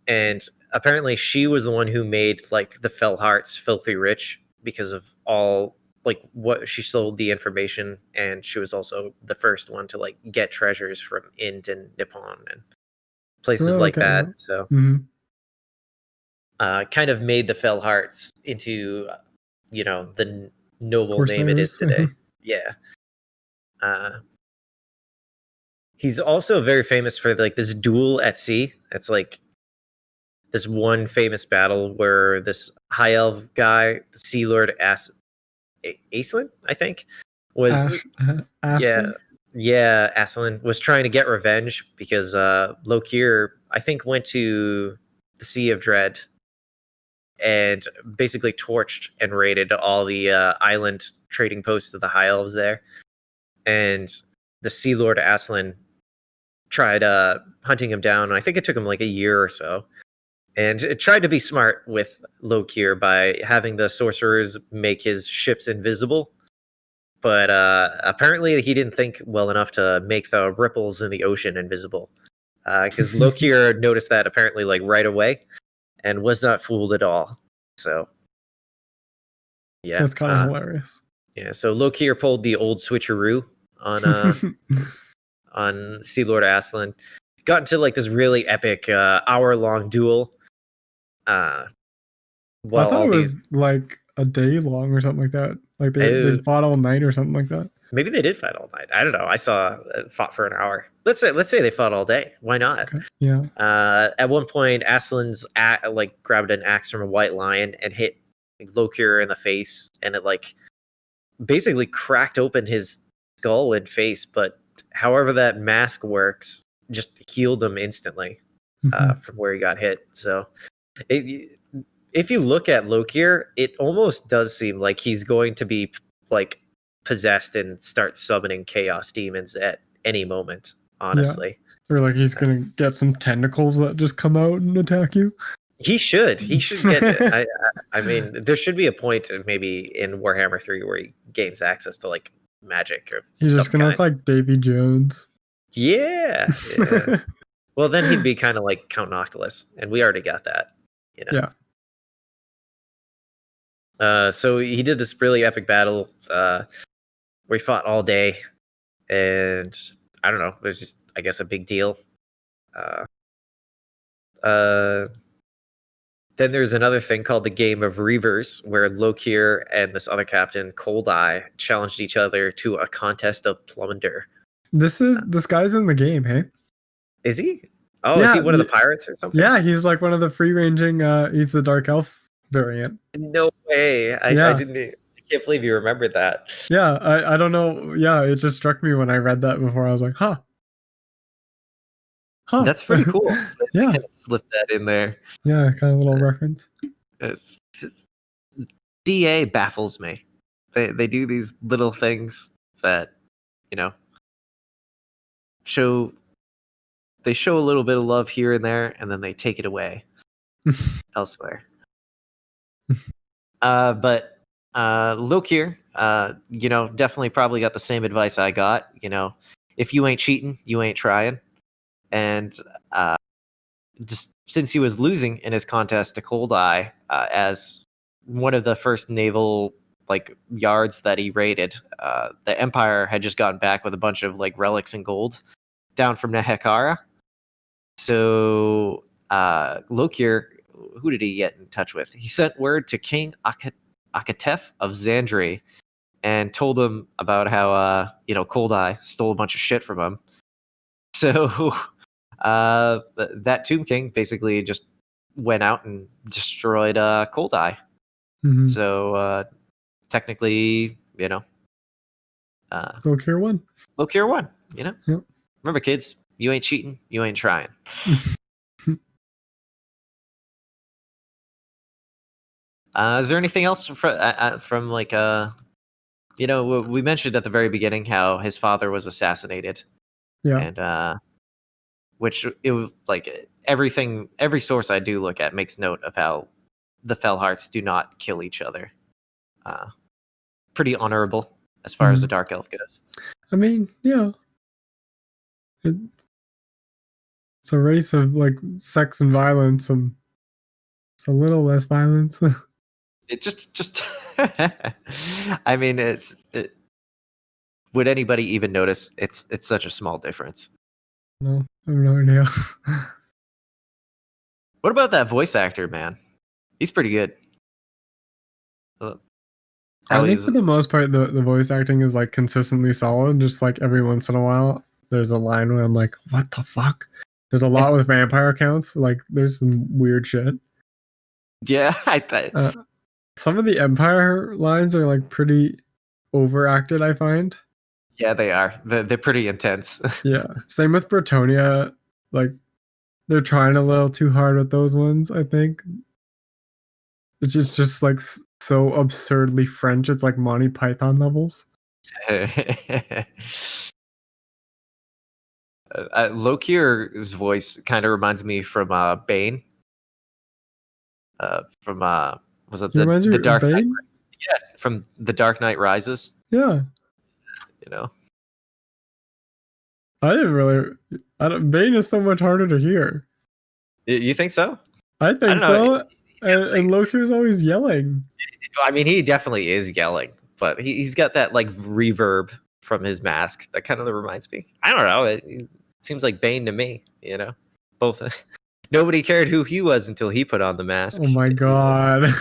And apparently she was the one who made like the Fell Hearts filthy rich because of all like what she sold the information, and she was also the first one to like get treasures from Ind and Nippon and places like that. So kind of made the Fell Hearts into the noble name it is today. Yeah. He's also very famous for like this duel at sea. It's like this one famous battle where this high elf guy, the Sea Lord Aisling, I think, was Ashley? Aslan was trying to get revenge because Lokir, I think, went to the Sea of Dread and basically torched and raided all the island trading posts of the High Elves there. And the Sea Lord Aslan tried hunting him down. I think it took him like a year or so. And it tried to be smart with Lokir by having the sorcerers make his ships invisible. But apparently he didn't think well enough to make the ripples in the ocean invisible. Because Lokir noticed that apparently like right away and was not fooled at all. So yeah. That's kind of hilarious. Yeah, so Lokir pulled the old switcheroo on Sea Lord Aslan. Got into like this really epic hour-long duel. I thought it was like a day long or something like that. Like they fought all night or something like that. Maybe they did fight all night. I don't know. I saw fought for an hour. Let's say they fought all day. Why not? Okay. Yeah. At one point, Aslan's like grabbed an axe from a white lion and hit Lokir in the face, and it like basically cracked open his skull and face. But however that mask works, just healed him instantly from where he got hit. So if you look at Lokir, it almost does seem like he's going to be like possessed and start summoning chaos demons at any moment, honestly. Yeah. Or like he's gonna get some tentacles that just come out and attack you. He should get it. I mean, there should be a point maybe in Warhammer 3 where he gains access to like magic or he's just gonna look like Davy Jones. Yeah. Well, then he'd be kind of like Count Noctilus, and we already got that, you know. Yeah. So he did this really epic battle where he fought all day, and I don't know, it was just, I guess, a big deal. Then there's another thing called the Game of Reavers, where Lokir and this other captain, Cold Eye, challenged each other to a contest of plunder. This guy's in the game, hey? Is he? Oh, yeah, is he one of the pirates or something? Yeah, he's like one of the free-ranging, he's the Dark Elf variant. No way. I can't believe you remembered that. Yeah, I don't know. Yeah, it just struck me when I read that before. I was like, huh. That's pretty cool. Yeah. Kind of slip that in there. Yeah, kind of little reference. DA baffles me. They do these little things that, you know, show a little bit of love here and there, and then they take it away elsewhere. But Lokir, you know, definitely probably got the same advice I got. You know, if you ain't cheating, you ain't trying. And just since he was losing in his contest to Cold Eye, as one of the first naval like yards that he raided, the Empire had just gotten back with a bunch of like relics and gold down from Nehekhara. So Lokir, who did he get in touch with? He sent word to King Akatef of Xandri and told him about how you know, Cold Eye stole a bunch of shit from him. So that Tomb King basically just went out and destroyed Cold Eye. Mm-hmm. So technically, you know, Lokir won. Lokir won. You know, yep. Remember, kids, you ain't cheating, you ain't trying. Is there anything else from like you know, we mentioned at the very beginning how his father was assassinated. Yeah. And which it was like every source I do look at makes note of how the Fellhearts do not kill each other. Pretty honorable as far as the Dark Elf goes. I mean, yeah. It's a race of like sex and violence, and it's a little less violence. It just I mean, would anybody even notice? It's such a small difference. No, I have no idea. What about that voice actor, man? He's pretty good. I how think he's for the most part, the voice acting is like consistently solid. Just like every once in a while, there's a line where I'm like, "What the fuck?" There's a lot with vampire accounts. Like, there's some weird shit. yeah. I thought Some of the Empire lines are like pretty overacted, I find. yeah, they are. They're pretty intense. Yeah. Same with Bretonia. Like, they're trying a little too hard with those ones, I think. It's just like so absurdly French. It's like Monty Python levels. Lokir's voice kind of reminds me from Bane. From was it He reminds you the of Dark Knight? Bane? Yeah, from the Dark Knight Rises. Yeah. You know. I didn't really. I don't. Bane is so much harder to hear. You think so? I I think don't know. so. And Lokir's always yelling. I mean, he definitely is yelling, but he's got that like reverb from his mask that kind of reminds me. I don't know. It seems like Bane to me. You know, both. Nobody cared who he was until he put on the mask. Oh my god.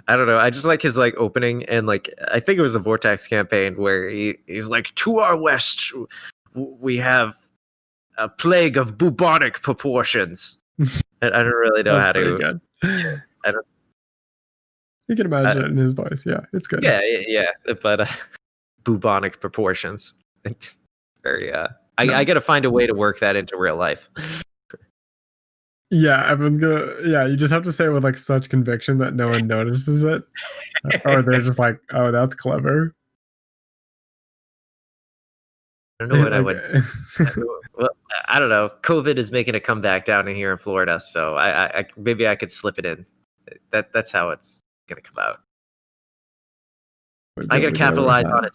I don't know. I just like his like opening and like I think it was the Vortex campaign where he's like, to our west we have a plague of bubonic proportions. I don't really know That's how pretty to. good. I don't. You can imagine it in his voice. Yeah, it's good. Yeah, but bubonic proportions. It's very. I got to find a way to work that into real life. Yeah, everyone's gonna. Yeah, you just have to say it with like such conviction that no one notices it, or they're just like, "Oh, that's clever." I don't know what I Like, would. Well, I don't know. COVID is making a comeback down in here in Florida, so I maybe I could slip it in. That's how it's gonna come out. I gotta capitalize on it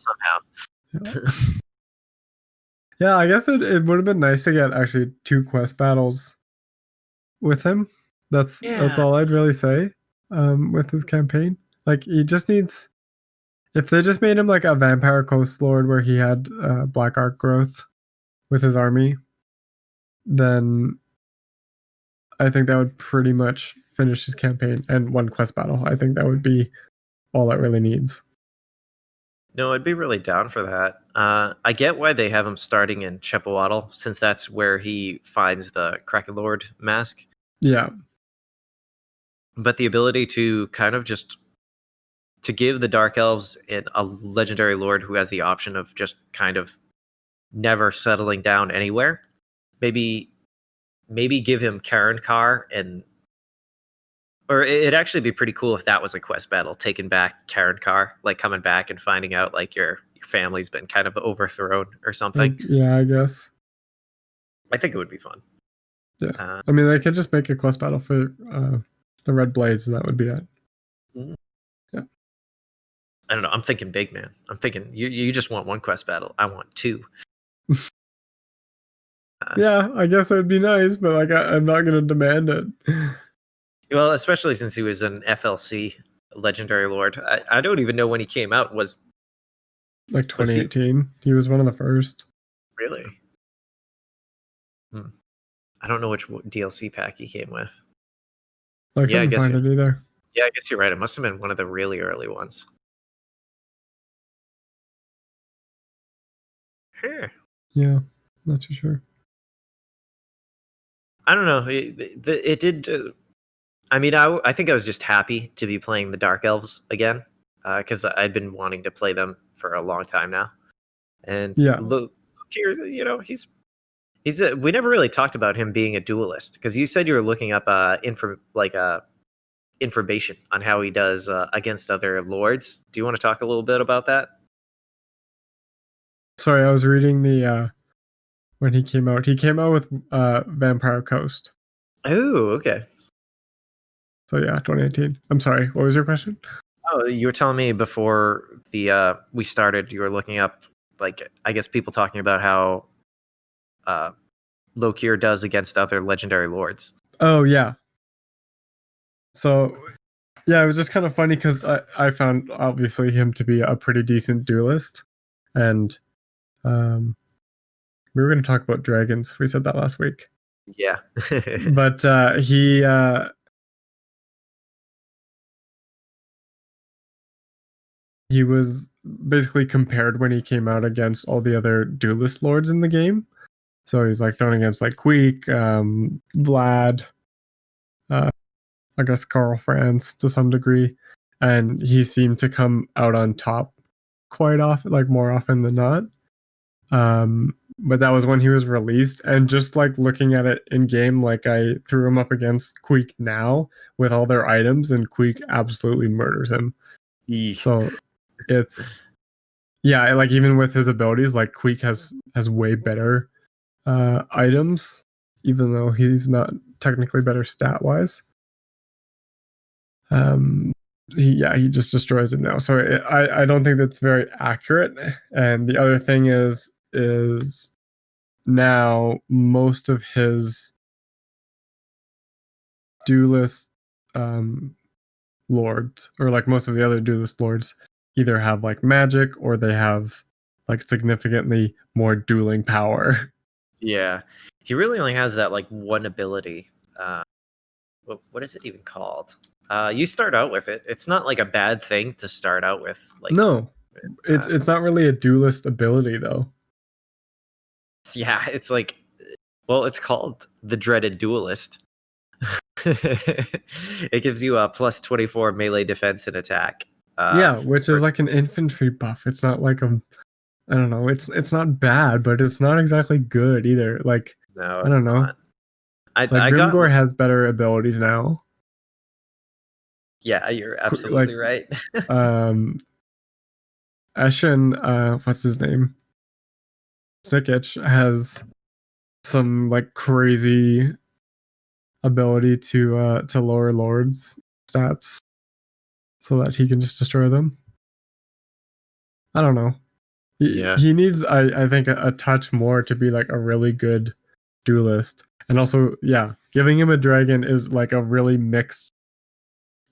somehow. Yeah, I guess it would have been nice to get actually 2 quest battles with him. That's all I'd really say with his campaign. Like, he just needs, if they just made him like a vampire coast lord where he had black arc growth with his army, then I think that would pretty much finish his campaign and 1 quest battle. I think that would be all it really needs. No, I'd be really down for that. I get why they have him starting in Chippewaddle, since that's where he finds the Kraken Lord mask. Yeah. But the ability to kind of just to give the Dark Elves a legendary lord who has the option of just kind of never settling down anywhere. Maybe give him Karen Carr or it'd actually be pretty cool if that was a quest battle, taking back Karen Carr, like coming back and finding out like your family's been kind of overthrown or something. Yeah, I guess. I think it would be fun. Yeah. I mean, they could just make a quest battle for the Red Blades, and that would be it. Yeah. I don't know. I'm thinking big, man. I'm thinking you just want 1 quest battle. I want 2. Yeah, I guess it would be nice, but like I'm not going to demand it. Well, especially since he was an FLC legendary lord. I don't even know when he came out. Was like 2018? He was one of the first. Really? I don't know which DLC pack he came with. I couldn't find it either. Yeah, I guess you're right. It must have been one of the really early ones. Sure. Yeah, not too sure. I don't know. It did. I mean, I think I was just happy to be playing the Dark Elves again, because I'd been wanting to play them for a long time now. And yeah, look, you know, he's we never really talked about him being a duelist, because you said you were looking up information on how he does against other lords. Do you want to talk a little bit about that? Sorry, I was reading the when he came out. He came out with Vampire Coast. Oh, okay. So yeah, 2018. I'm sorry. What was your question? Oh, you were telling me before we started. You were looking up, like, I guess people talking about how Lokir does against other legendary lords. Oh yeah. So yeah, it was just kind of funny because I found obviously him to be a pretty decent duelist, and we were going to talk about dragons. We said that last week. Yeah. But he he was basically compared when he came out against all the other duelist lords in the game. So he's like thrown against like Queek, Vlad, I guess Carl Franz to some degree, and he seemed to come out on top quite often, like more often than not. But that was when he was released, and just like looking at it in game, like I threw him up against Queek now with all their items, and Queek absolutely murders him. So it's yeah, like even with his abilities, like Queek has way better items, even though he's not technically better stat wise. He just destroys him now. So I don't think that's very accurate. And the other thing is now most of his duelist lords, or like most of the other duelist lords, either have like magic or they have like significantly more dueling power. Yeah, he really only has that like one ability. What is it even called? You start out with it. It's not like a bad thing to start out with. Like No, it's not really a duelist ability though. yeah, it's like, well, it's called the dreaded duelist. It gives you a plus 24 melee defense and attack. Yeah, which is like an infantry buff. It's not like I don't know. It's not bad, but it's not exactly good either. Like no, I don't know. Not. Like Grimgor has better abilities now. Yeah, you're absolutely right. Eshin, what's his name? Snikich has some like crazy ability to lower lords stats so that he can just destroy them. I don't know. He needs I think a touch more to be like a really good duelist. And also, yeah, giving him a dragon is like a really mixed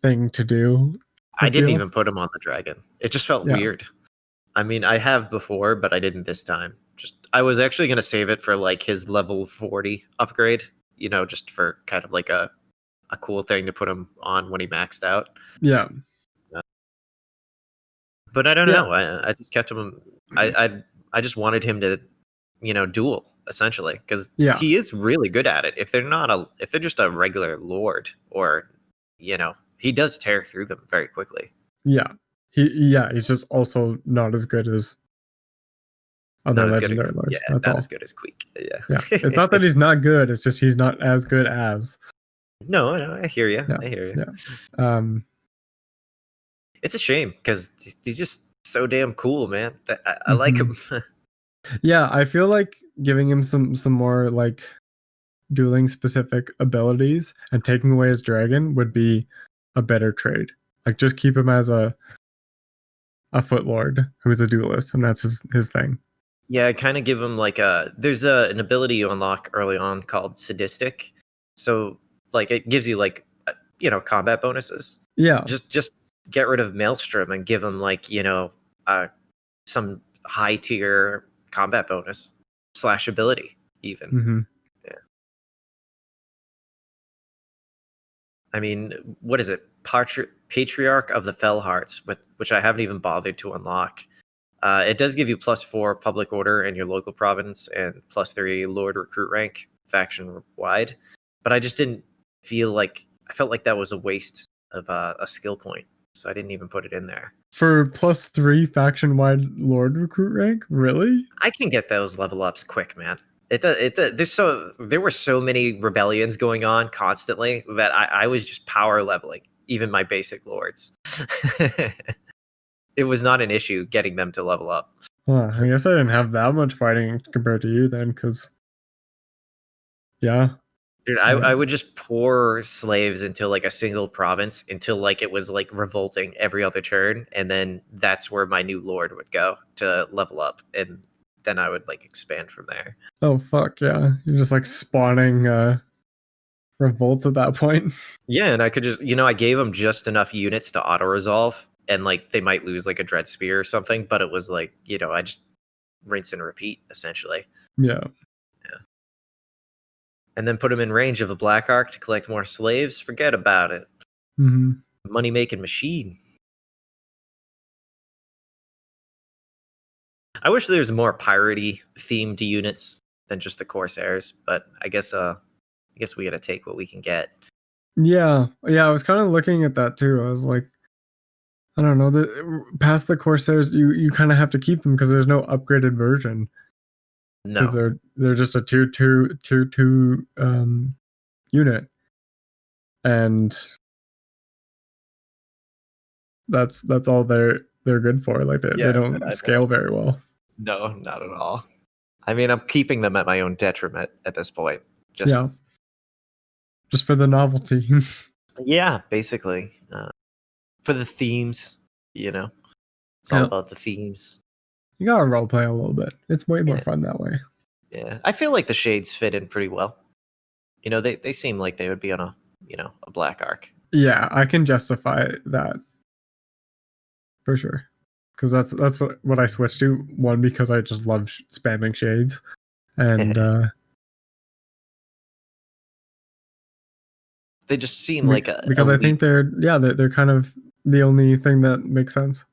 thing to do. I didn't even put him on the dragon. It just felt weird. I mean, I have before, but I didn't this time. I was actually going to save it for like his level 40 upgrade, you know, just for kind of like a cool thing to put him on when he maxed out. Yeah. But I don't know. I just kept him. I just wanted him to, you know, duel essentially, because he is really good at it. If they're just a regular lord, or you know, he does tear through them very quickly. Yeah, he's just also not as good as other legendary lords. Yeah, that's not all. as good as Queek. Yeah. It's not that he's not good. It's just he's not as good as. No, I hear you. I hear you. Yeah. It's a shame because he's just so damn cool, man. I like him. Yeah, I feel like giving him some more like dueling specific abilities and taking away his dragon would be a better trade. Like just keep him as a foot lord who's a duelist, and that's his thing. Yeah, kind of give him like there's an ability you unlock early on called sadistic. So like it gives you like you know, combat bonuses. Yeah. Just get rid of Maelstrom and give him like, you know, some high tier combat bonus / ability even. Mm-hmm. Yeah. I mean, what is it? Patriarch of the Fell Hearts, which I haven't even bothered to unlock. It does give you +4 public order in your local province and +3 Lord recruit rank faction wide. But I just didn't feel like, I felt like that was a waste of a skill point. So I didn't even put it in there. For +3 faction wide Lord recruit rank? Really? I can get those level ups quick, man. There were so many rebellions going on constantly that I was just power leveling even my basic lords. It was not an issue getting them to level up. I guess I didn't have that much fighting compared to you then, because yeah. Dude, I would just pour slaves into like a single province until like it was like revolting every other turn, and then that's where my new lord would go to level up, and then I would like expand from there. Oh fuck yeah! You're just like spawning revolt at that point. Yeah, and I could just, you know, I gave them just enough units to auto resolve, and like they might lose like a dread spear or something, but it was like, you know, I just rinse and repeat essentially. Yeah. And then put him in range of a Black Ark to collect more slaves. Forget about it. Mm-hmm. Money making machine. I wish there's more piratey themed units than just the Corsairs, but I guess we gotta take what we can get. Yeah, I was kind of looking at that too. I was like, I don't know, past the Corsairs, you kind of have to keep them because there's no upgraded version because No. they're just a tier two unit, and that's all they're good for. Like they Yeah, don't scale very well. no, not at all. I mean, I'm keeping them at my own detriment at this point. Yeah, just for the novelty. Yeah, basically. For the themes, it's all Yeah. about the themes. You gotta roleplay a little bit. It's way more Yeah. fun that way. Yeah, I feel like the shades fit in pretty well. They seem like they would be on a black arc. Yeah, I can justify that for sure. Because that's what I switched to. One, because I just love spamming shades, and They just seem like because I think they're kind of the only thing that makes sense.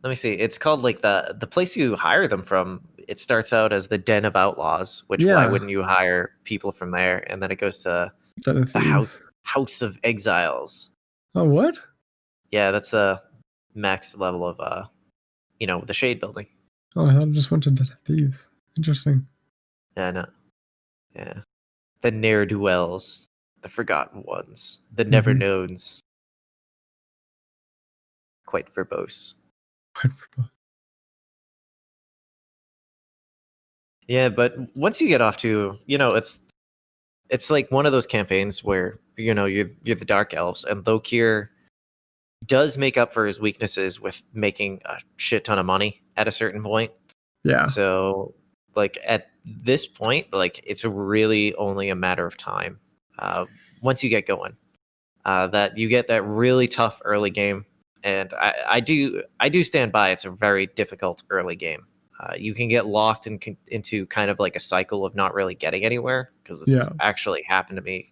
Let me see. It's called like the place you hire them from. It starts out as the Den of Outlaws, which why Yeah. wouldn't you hire people from there? And then it goes to Den of the Thieves. House of Exiles. Oh, what? Yeah, that's the max level of the Shade building. Oh, I thought I just went to Den of Thieves. Interesting. Yeah, no. Yeah. The ne'er-do-wells, the forgotten ones, the never-knowns. Quite verbose. Yeah, but once you get off to, it's like one of those campaigns where, you're the Dark Elves, and Lokir does make up for his weaknesses with making a shit ton of money at a certain point. Yeah. So, like, at this point, like, it's really only a matter of time. Once you get going, that you get that really tough early game. And I do stand by. It's a very difficult early game. You can get locked into kind of like a cycle of not really getting anywhere, because it's actually happened to me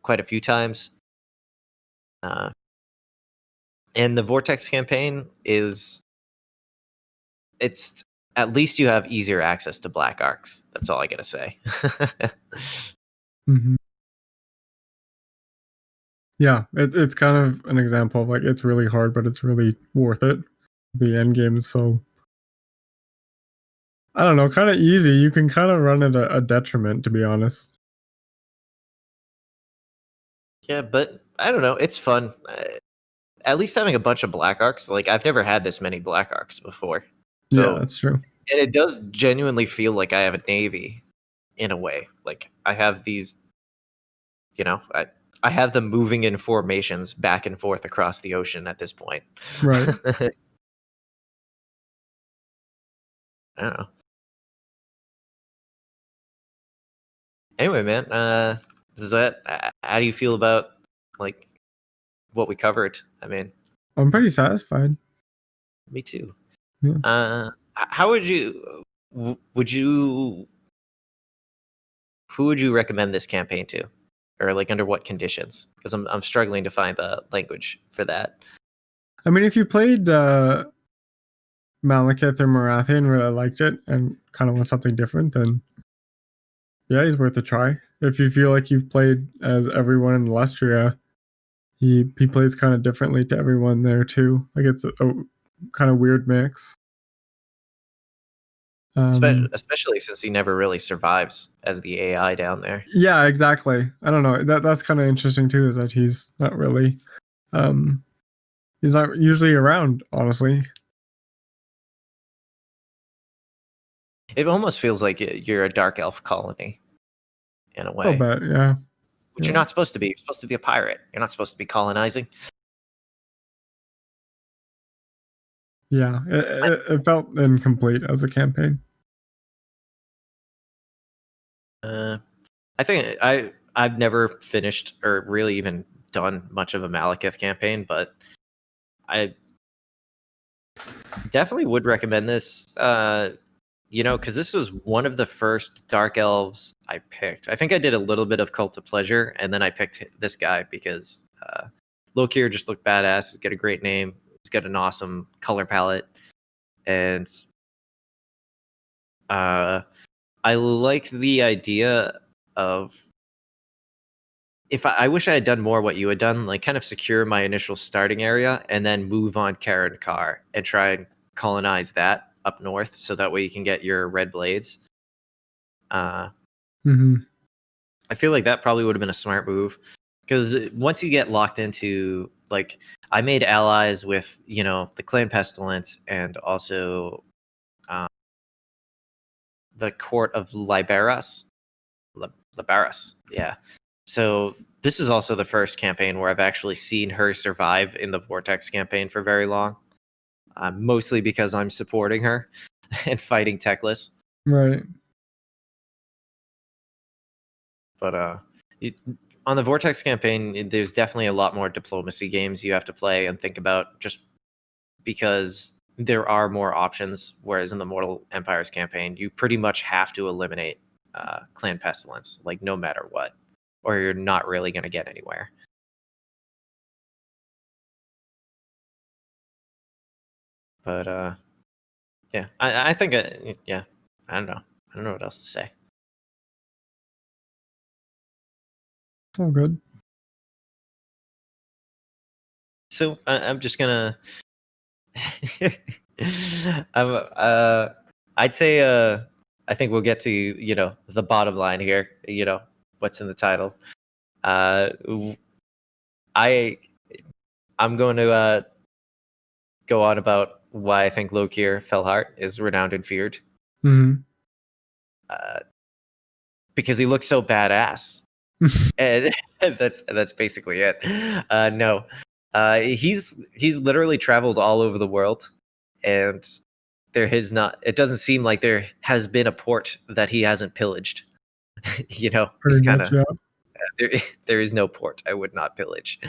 quite a few times. And the Vortex campaign it's at least you have easier access to black arcs. That's all I gotta say. Yeah, it's kind of an example of like it's really hard, but it's really worth it. The end game is so, I don't know, kind of easy. You can kind of run at a detriment, to be honest. Yeah, but I don't know. It's fun. At least having a bunch of black arcs. Like, I've never had this many black arcs before. So, yeah, that's true. And it does genuinely feel like I have a navy in a way. Like, I have these, I have them moving in formations back and forth across the ocean at this point. Right. I don't know. Anyway, man, how do you feel about like what we covered? I mean, I'm pretty satisfied. Me too. Yeah. How would you who would you recommend this campaign to, or like under what conditions? Because I'm struggling to find the language for that. I mean, if you played Malekith or Morathi and really liked it and kind of want something different, then yeah, he's worth a try. If you feel like you've played as everyone in Lustria, he plays kind of differently to everyone there too. Like it's a kind of weird mix. Especially since he never really survives as the AI down there. Yeah, exactly. I don't know. That's kind of interesting too, is that he's not really he's not usually around, honestly. It almost feels like you're a dark elf colony in a way. Oh, but yeah. Which you're not supposed to be. You're supposed to be a pirate. You're not supposed to be colonizing. Yeah, it felt incomplete as a campaign. I think I've never finished or really even done much of a Malekith campaign, but I definitely would recommend this. Because this was one of the first Dark Elves I picked. I think I did a little bit of Cult of Pleasure, and then I picked this guy because Lokir just looked badass. He's got a great name. He's got an awesome color palette, and I like the idea of if I wish I had done more what you had done, like kind of secure my initial starting area and then move on Karen Carr and try and colonize that up north so that way you can get your red blades. Mm-hmm. I feel like that probably would have been a smart move because once you get locked into like I made allies with the Clan Pestilence and also the court of Liberas. Liberas, yeah. So this is also the first campaign where I've actually seen her survive in the Vortex campaign for very long. Mostly because I'm supporting her and fighting Teclis. Right. But on the Vortex campaign, there's definitely a lot more diplomacy games you have to play and think about just because there are more options, whereas in the Mortal Empires campaign, you pretty much have to eliminate Clan Pestilence, like no matter what, or you're not really going to get anywhere. But yeah, I think yeah, I don't know what else to say. It's all good. So I'm just gonna. I'd say I think we'll get to the bottom line here. What's in the title. I'm going to go on about why I think Lokir Felhart is renowned and feared. Mm-hmm. Because he looks so badass. And that's basically it. No. He's literally traveled all over the world, and it doesn't seem like there has been a port that he hasn't pillaged. He's kind of there is no port I would not pillage.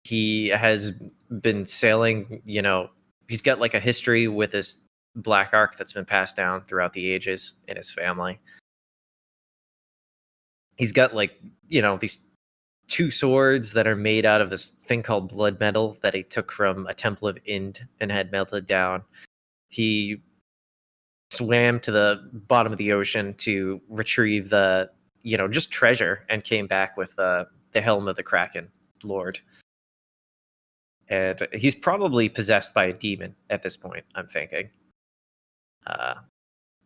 He has been sailing, he's got like a history with this black arc that's been passed down throughout the ages in his family. He's got these 2 swords that are made out of this thing called blood metal that he took from a temple of Ind and had melted down. He swam to the bottom of the ocean to retrieve the just treasure and came back with the helm of the Kraken Lord. And he's probably possessed by a demon at this point, I'm thinking.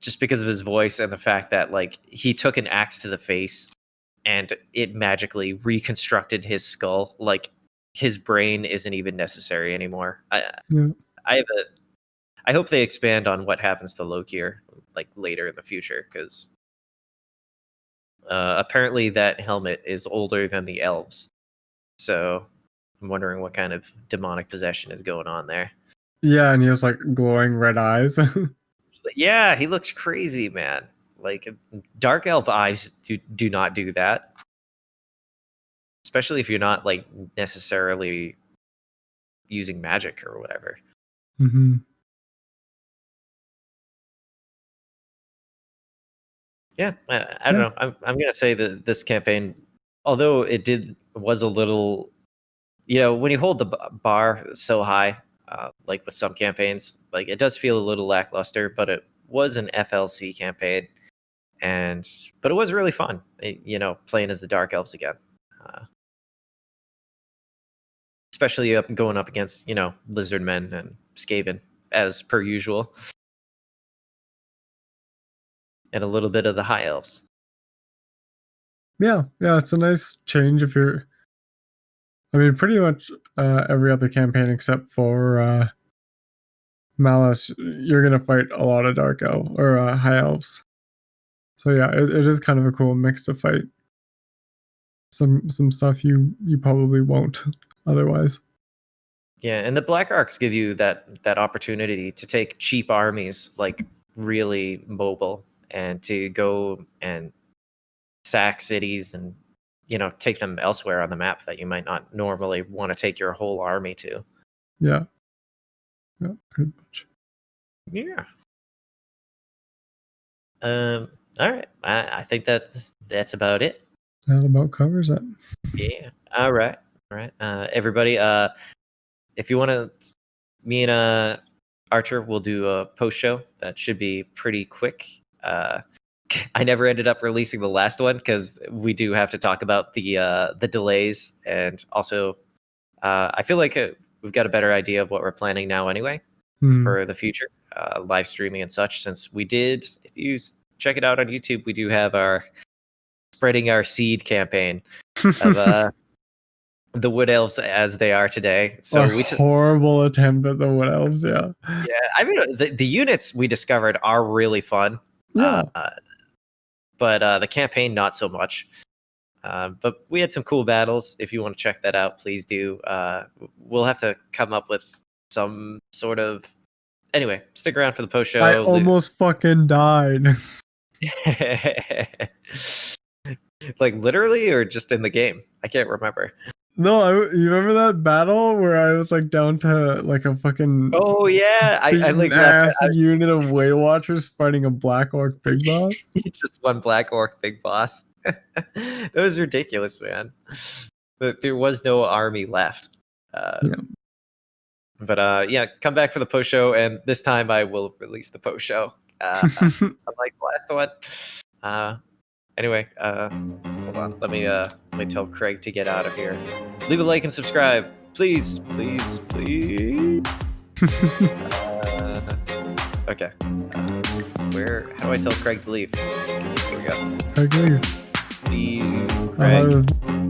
Just because of his voice and the fact that he took an axe to the face and it magically reconstructed his skull. Like his brain isn't even necessary anymore. I hope they expand on what happens to Lokir later in the future, because apparently that helmet is older than the elves. So I'm wondering what kind of demonic possession is going on there. Yeah, and he has glowing red eyes. Yeah, he looks crazy, man. Dark elf eyes do not do that. Especially if you're not necessarily using magic or whatever. Mm-hmm. Yeah, I don't know. I'm gonna say that this campaign, although it was a little, when you hold the bar so high, like with some campaigns, it does feel a little lackluster. But it was an FLC campaign, but it was really fun. Playing as the Dark Elves again. Especially going up against, Lizardmen and Skaven, as per usual. And a little bit of the High Elves. Yeah, it's a nice change if you're... I mean, pretty much every other campaign except for Malice, you're going to fight a lot of Dark Elf or High Elves. So yeah, it is kind of a cool mix to fight some stuff you probably won't otherwise. Yeah, and the Black Arcs give you that opportunity to take cheap armies, really mobile, and to go and sack cities and take them elsewhere on the map that you might not normally want to take your whole army to. Yeah, pretty much. Yeah. All right. I think that's about it. That about covers it. Yeah. All right. Everybody, if you want to, me and Archer will do a post show that should be pretty quick. I never ended up releasing the last one because we do have to talk about the delays, and also I feel like we've got a better idea of what we're planning now anyway for the future, live streaming and such. Since we did, if you check it out on YouTube, we do have our spreading our seed campaign of the Wood Elves as they are today. So we horrible attempt at the Wood Elves, yeah. Yeah, I mean the units we discovered are really fun. Yeah. But the campaign not so much. But we had some cool battles. If you want to check that out, please do. We'll have to come up with some sort of. Anyway, stick around for the post show. I almost fucking died. Like literally, or just in the game? I can't remember. No, you remember that battle where I was like down to like a fucking oh yeah, I like ass unit of Way Watchers fighting a Black Orc big boss. Just one Black Orc big boss. That was ridiculous, man. But there was no army left. Yeah. But yeah, come back for the post show, and this time I will release the post show. Unlike the last one. Anyway, hold on. Let me tell Craig to get out of here. Leave a like and subscribe, please, please, please. Okay. How do I tell Craig to leave? Here we go. Craig, leave. Leave, Craig.